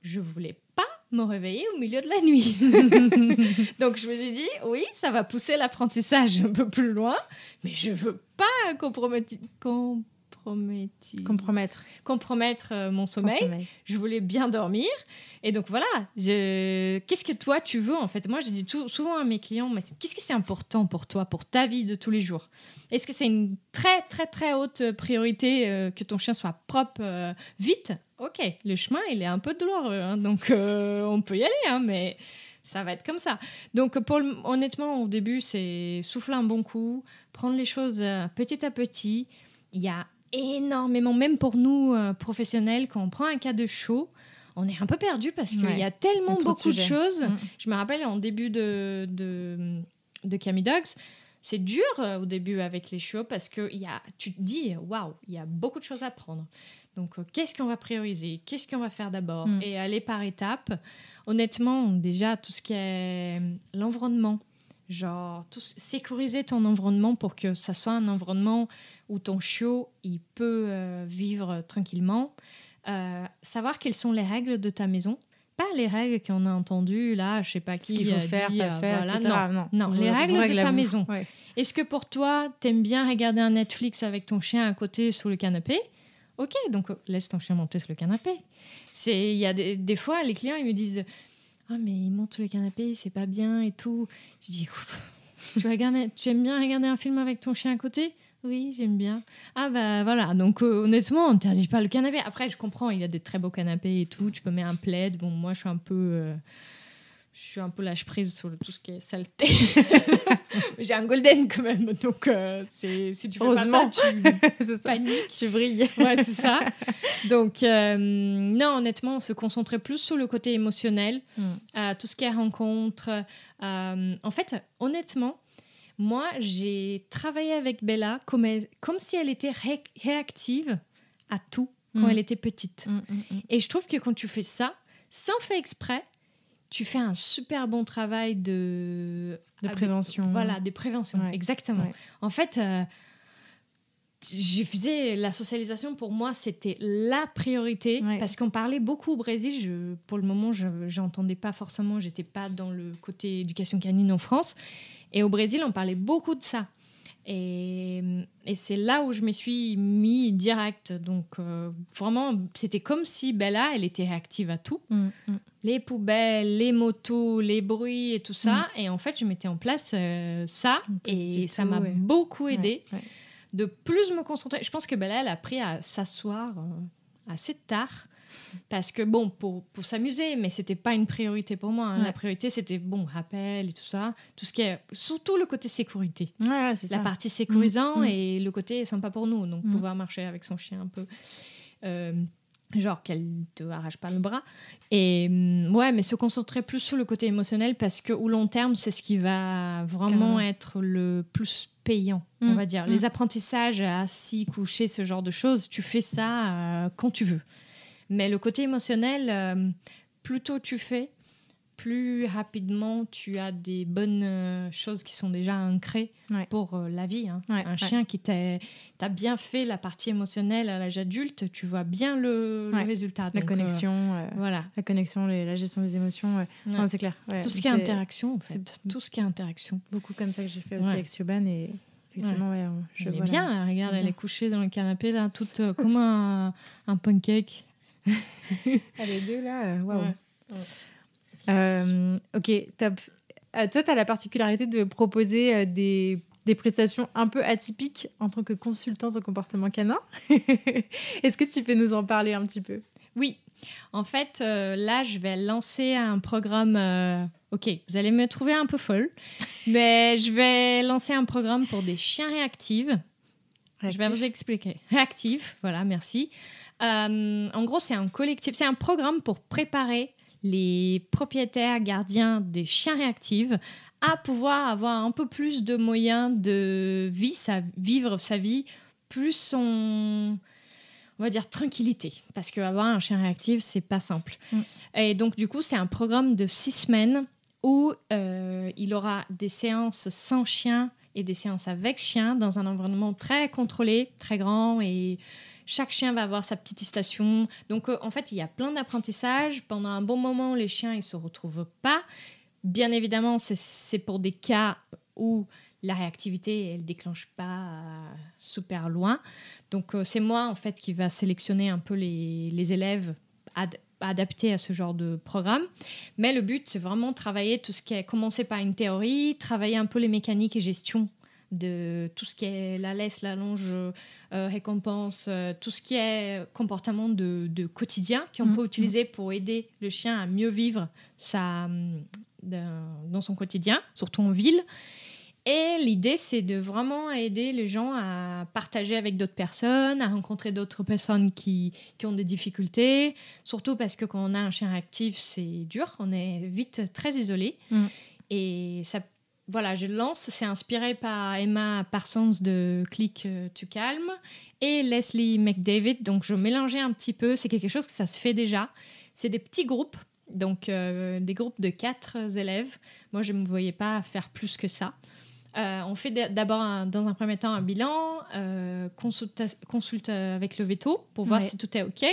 S2: je voulais pas me réveiller au milieu de la nuit. Donc, je me suis dit, oui, ça va pousser l'apprentissage un peu plus loin, mais je veux pas compromettre mon sommeil. Je voulais bien dormir. Et donc, voilà. Qu'est-ce que toi, tu veux, en fait? Moi, je dis souvent à mes clients, mais qu'est-ce que c'est important pour toi, pour ta vie de tous les jours? Est-ce que c'est une très, très, très haute priorité que ton chien soit propre vite? Ok, le chemin, il est un peu douloureux, hein, donc on peut y aller, hein, mais ça va être comme ça. Donc, honnêtement, au début, c'est souffler un bon coup, prendre les choses petit à petit. Il y a énormément, même pour nous professionnels, quand on prend un cas de chaud, on est un peu perdu parce qu'il y a tellement beaucoup de choses. Je me rappelle en début de Cammy Dogs, c'est dur au début avec les chiots parce que tu te dis, waouh, il y a beaucoup de choses à prendre. Donc, qu'est-ce qu'on va prioriser? Qu'est-ce qu'on va faire d'abord? Et aller par étapes. Honnêtement, déjà, tout ce qui est l'environnement, genre sécuriser ton environnement pour que ça soit un environnement où ton chiot, il peut vivre tranquillement. Savoir quelles sont les règles de ta maison. Pas les règles qu'on a entendues, là, je sais pas qui.
S1: Ce qu'il faut faire, pas faire,
S2: voilà,
S1: etc.
S2: Non, les règles de ta maison.
S1: Ouais.
S2: Est-ce que pour toi, t'aimes bien regarder un Netflix avec ton chien à côté sous le canapé? Ok, donc laisse ton chien monter sur le canapé. Il y a des fois, les clients, ils me disent « Ah, mais il monte sur le canapé, c'est pas bien et tout. » Je dis « Écoute, tu aimes bien regarder un film avec ton chien à côté ?» Oui, j'aime bien. Ah bah voilà, donc honnêtement, on n'interdit pas le canapé. Après, je comprends, il y a des très beaux canapés et tout. Tu peux mettre un plaid. Bon, moi, je suis un peu lâche-prise sur tout ce qui est saleté. J'ai un golden quand même, donc si tu fais pas ça, tu paniques.
S1: Tu brilles.
S2: Ouais, c'est ça. Donc, non, honnêtement, on se concentrait plus sur le côté émotionnel, tout ce qui est rencontre. En fait, honnêtement, moi, j'ai travaillé avec Bella comme si elle était réactive à tout quand elle était petite. Et je trouve que quand tu fais ça, sans faire exprès, tu fais un super bon travail de
S1: prévention.
S2: Voilà, de prévention, exactement. Ouais. En fait, je faisais la socialisation, pour moi, c'était la priorité, parce qu'on parlait beaucoup au Brésil. Pour le moment, je n'entendais pas forcément, je n'étais pas dans le côté éducation canine en France. Et au Brésil, on parlait beaucoup de ça. Et c'est là où je me suis mis direct. Donc, vraiment, c'était comme si Bella, elle était réactive à tout. Les poubelles, les motos, les bruits et tout ça. Et en fait, je mettais en place ça. Et ça m'a beaucoup aidée. De plus me concentrer. Je pense que Bella, elle a appris à s'asseoir assez tard. Parce que, bon, pour s'amuser, mais c'était pas une priorité pour moi. La priorité, c'était, rappel et tout ça. Tout ce qui est... Surtout le côté sécurité.
S1: C'est ça.
S2: La partie sécurisant et le côté sympa pour nous. Donc, pouvoir marcher avec son chien un peu... genre qu'elle te arrache pas le bras. Et mais se concentrer plus sur le côté émotionnel parce qu'au long terme, c'est ce qui va vraiment être le plus payant, on va dire. Les apprentissages assis, couchés, ce genre de choses, tu fais ça quand tu veux. Mais le côté émotionnel, plus tôt tu fais, plus rapidement tu as des bonnes choses qui sont déjà ancrées pour la vie. Un chien qui t'a bien fait la partie émotionnelle à l'âge adulte, tu vois bien le résultat.
S1: La connexion,
S2: la
S1: connexion, la gestion des émotions. Non, c'est clair.
S2: Tout ce qui est interaction, en fait. Tout ce qui est interaction.
S1: Beaucoup comme ça que j'ai fait aussi avec Siobhan et... Effectivement,
S2: elle est bien, là, regarde, elle est couchée dans le canapé, là, toute comme un pancake.
S1: Les deux, là, waouh. Ok, top. Toi, tu as la particularité de proposer des prestations un peu atypiques en tant que consultante en comportement canin. Est-ce que tu peux nous en parler un petit peu?
S2: Oui. En fait, là, je vais lancer un programme... Ok, vous allez me trouver un peu folle, mais je vais lancer un programme pour des chiens réactifs. Je vais vous expliquer. Réactifs, voilà, merci. En gros, c'est un collectif, c'est un programme pour préparer les propriétaires, gardiens des chiens réactifs à pouvoir avoir un peu plus de moyens de vivre sa vie plus on va dire tranquillité, parce qu'avoir un chien réactif, c'est pas simple. Et donc, du coup, c'est un programme de 6 semaines où il aura des séances sans chien et des séances avec chien dans un environnement très contrôlé, très grand, et chaque chien va avoir sa petite station. Donc, en fait, il y a plein d'apprentissages. Pendant un bon moment, les chiens, ils ne se retrouvent pas. Bien évidemment, c'est pour des cas où la réactivité, elle ne déclenche pas super loin. Donc, c'est moi, en fait, qui va sélectionner un peu les élèves adaptés à ce genre de programme. Mais le but, c'est vraiment travailler tout ce qui est... Commencer par une théorie, travailler un peu les mécaniques et gestion de tout ce qui est la laisse, la longe, récompense, tout ce qui est comportement de quotidien qu'on peut utiliser pour aider le chien à mieux vivre dans son quotidien, surtout en ville. Et l'idée, c'est de vraiment aider les gens à partager avec d'autres personnes, à rencontrer d'autres personnes qui ont des difficultés. Surtout parce que quand on a un chien réactif, c'est dur. On est vite très isolé. Et ça, voilà, je lance. C'est inspiré par Emma Parsons de Click to Calm et Leslie McDavid. Donc, je mélangeais un petit peu. C'est quelque chose que ça se fait déjà. C'est des petits groupes. Donc, des groupes de 4 élèves. Moi, je ne me voyais pas faire plus que ça. On fait d'abord, dans un premier temps, un bilan, consulte avec le veto pour voir si tout est OK.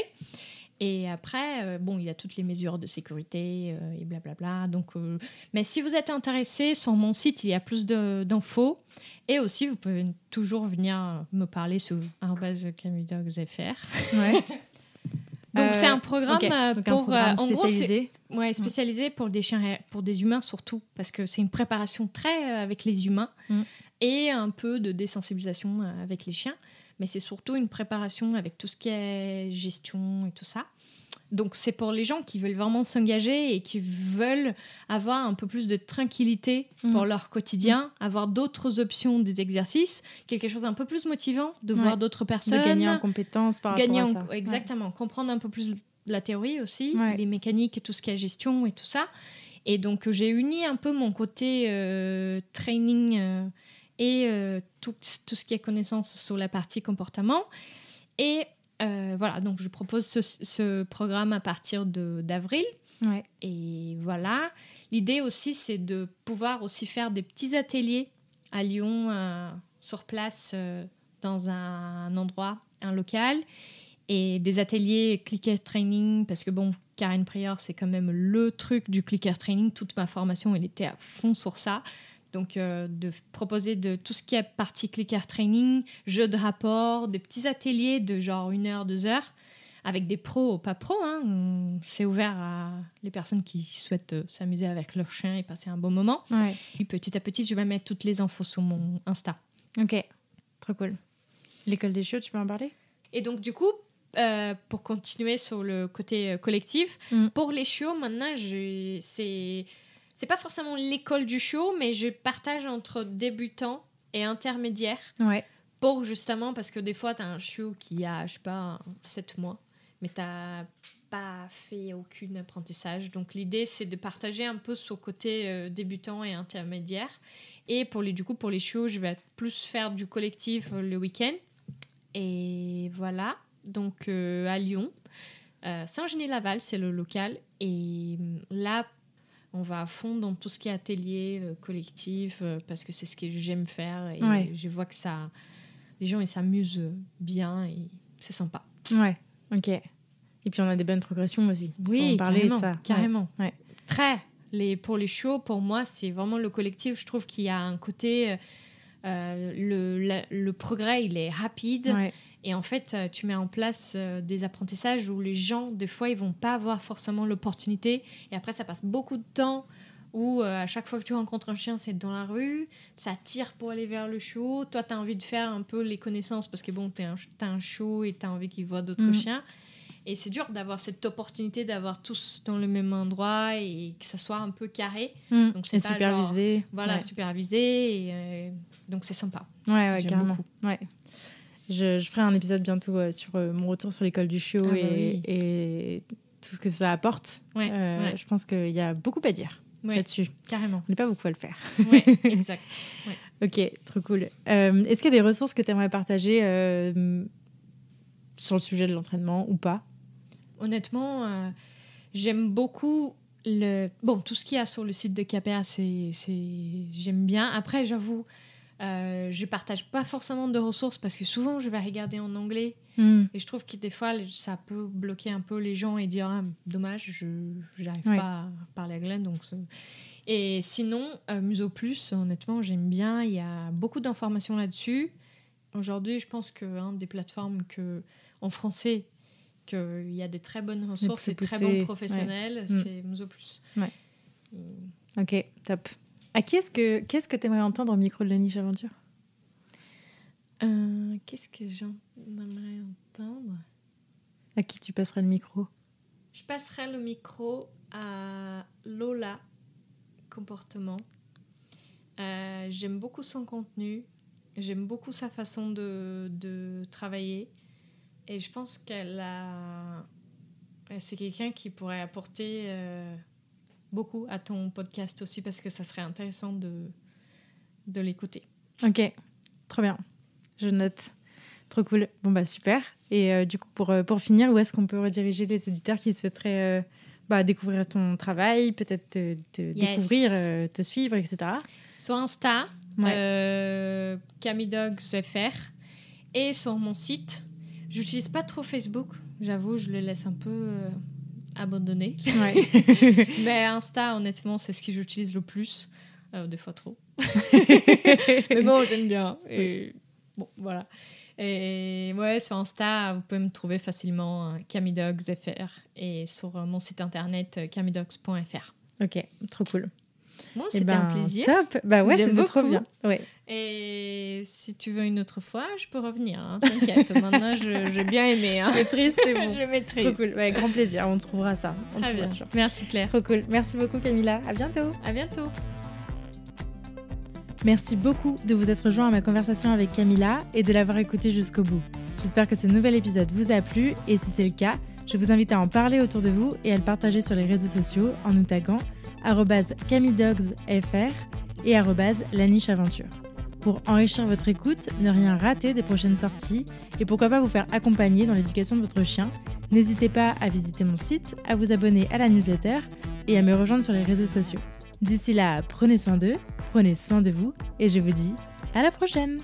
S2: Et après, il y a toutes les mesures de sécurité et blablabla. Donc, mais si vous êtes intéressé, sur mon site, il y a plus d'infos. Et aussi, vous pouvez toujours venir me parler sur @camudogs.fr.
S1: Ouais.
S2: Donc, c'est un programme
S1: spécialisé.
S2: Spécialisé pour des chiens, pour des humains surtout, parce que c'est une préparation très avec les humains et un peu de désensibilisation avec les chiens. Mais c'est surtout une préparation avec tout ce qui est gestion et tout ça. Donc, c'est pour les gens qui veulent vraiment s'engager et qui veulent avoir un peu plus de tranquillité pour leur quotidien, avoir d'autres options des exercices, quelque chose un peu plus motivant de voir d'autres personnes.
S1: De gagner en compétences par rapport à ça.
S2: Exactement, comprendre un peu plus la théorie aussi, les mécaniques et tout ce qui est gestion et tout ça. Et donc, j'ai uni un peu mon côté training et tout ce qui est connaissance sur la partie comportement. Et voilà, donc je propose ce programme à partir d'avril. Et voilà. L'idée aussi, c'est de pouvoir aussi faire des petits ateliers à Lyon, sur place, dans un endroit, un local. Et des ateliers clicker training, parce que Karen Pryor, c'est quand même le truc du clicker training. Toute ma formation, elle était à fond sur ça. Donc, de proposer de tout ce qui est partie clicker training, jeux de rapport, des petits ateliers de genre 1 heure, 2 heures, avec des pros ou pas pros. C'est ouvert à les personnes qui souhaitent s'amuser avec leur chien et passer un bon moment. Et petit à petit, je vais mettre toutes les infos sur mon Insta.
S1: Ok, trop cool. L'école des chiots, tu peux en parler ?
S2: Et donc, du coup, pour continuer sur le côté collectif, pour les chiots, maintenant, c'est pas forcément l'école du chiot, mais je partage entre débutants et intermédiaires. Pour justement, parce que des fois, tu as un chiot qui a, je sais pas, 7 mois, mais tu n'as pas fait aucun apprentissage. Donc, l'idée, c'est de partager un peu ce côté débutant et intermédiaire. Et pour les chiots, je vais plus faire du collectif le week-end. Et voilà. Donc, à Lyon. Saint-Genis-Laval, c'est le local. Et là, on va à fond dans tout ce qui est atelier collectif parce que c'est ce que j'aime faire et je vois que les gens ils s'amusent bien et c'est sympa.
S1: Ok. Et puis on a des bonnes progressions aussi.
S2: Oui,
S1: carrément, de ça.
S2: Carrément. Pour les chiots, pour moi, c'est vraiment le collectif. Je trouve qu'il y a un côté le progrès, il est rapide. Et en fait, tu mets en place des apprentissages où les gens, des fois, ils vont pas avoir forcément l'opportunité. Et après, ça passe beaucoup de temps où à chaque fois que tu rencontres un chien, c'est dans la rue. Ça tire pour aller vers le chiot. Toi, tu as envie de faire un peu les connaissances parce que t'as un chiot et tu as envie qu'il voit d'autres chiens. Et c'est dur d'avoir cette opportunité d'avoir tous dans le même endroit et que ça soit un peu carré.
S1: Donc, c'est supervisé.
S2: Supervisé. Et, donc, c'est sympa.
S1: J'aime carrément. Beaucoup. Je ferai un épisode bientôt sur mon retour sur l'école du chiot et tout ce que ça apporte. Je pense qu'il y a beaucoup à dire là-dessus.
S2: Carrément.
S1: On n'est pas beaucoup à le faire.
S2: Exact.
S1: Ok, trop cool. Est-ce qu'il y a des ressources que tu aimerais partager sur le sujet de l'entraînement ou pas ?
S2: Honnêtement, j'aime beaucoup tout ce qu'il y a sur le site de KPA, j'aime bien. Après, j'avoue, je partage pas forcément de ressources parce que souvent je vais regarder en anglais et je trouve que des fois ça peut bloquer un peu les gens et dire dommage, je n'arrive pas à parler anglais. Et sinon, Muso Plus, honnêtement, j'aime bien. Il y a beaucoup d'informations là-dessus. Aujourd'hui, je pense qu'une des plateformes en français qu'il y a des très bonnes ressources et très bons professionnels, c'est Muso Plus.
S1: Ok, top. Qu'est-ce que tu aimerais entendre au micro de la niche aventure ?
S2: Qu'est-ce que j'aimerais entendre ?
S1: À qui tu passerais le micro ?
S2: Je passerai le micro à Lola Comportement. J'aime beaucoup son contenu. J'aime beaucoup sa façon de travailler. Et je pense c'est quelqu'un qui pourrait apporter beaucoup à ton podcast aussi, parce que ça serait intéressant de l'écouter.
S1: Ok, trop bien. Je note. Trop cool. Bon, bah super. Et du coup, pour finir, où est-ce qu'on peut rediriger les auditeurs qui souhaiteraient découvrir ton travail, peut-être te découvrir, te suivre, etc.
S2: Sur Insta, CamiDogsFR, et sur mon site. J'utilise pas trop Facebook, j'avoue, je le laisse un peu abandonné. Ouais. Mais Insta, honnêtement, c'est ce que j'utilise le plus. Des fois trop. Mais bon, j'aime bien. Et bon, voilà. Et ouais, sur Insta, vous pouvez me trouver facilement CamiDogsFR, et sur mon site internet camidogs.fr.
S1: Ok, trop cool.
S2: Bon, c'était un plaisir.
S1: Top. Bah ouais, c'était trop bien. Ouais.
S2: Et si tu veux une autre fois, je peux revenir. Hein, t'inquiète. Maintenant, j'ai bien aimé. Hein.
S1: Tu maîtrises, c'est bon.
S2: Je maîtrise.
S1: Trop cool. Ouais, grand plaisir. On trouvera ça.
S2: Très bien. Merci Claire.
S1: Trop cool. Merci beaucoup Camilla. À bientôt.
S2: À bientôt.
S1: Merci beaucoup de vous être rejoint à ma conversation avec Camilla et de l'avoir écouté jusqu'au bout. J'espère que ce nouvel épisode vous a plu, et si c'est le cas, je vous invite à en parler autour de vous et à le partager sur les réseaux sociaux en nous taguant @CamiDogsFR et @LaNicheAventure. Pour enrichir votre écoute, ne rien rater des prochaines sorties et pourquoi pas vous faire accompagner dans l'éducation de votre chien, n'hésitez pas à visiter mon site, à vous abonner à la newsletter et à me rejoindre sur les réseaux sociaux. D'ici là, prenez soin d'eux, prenez soin de vous et je vous dis à la prochaine!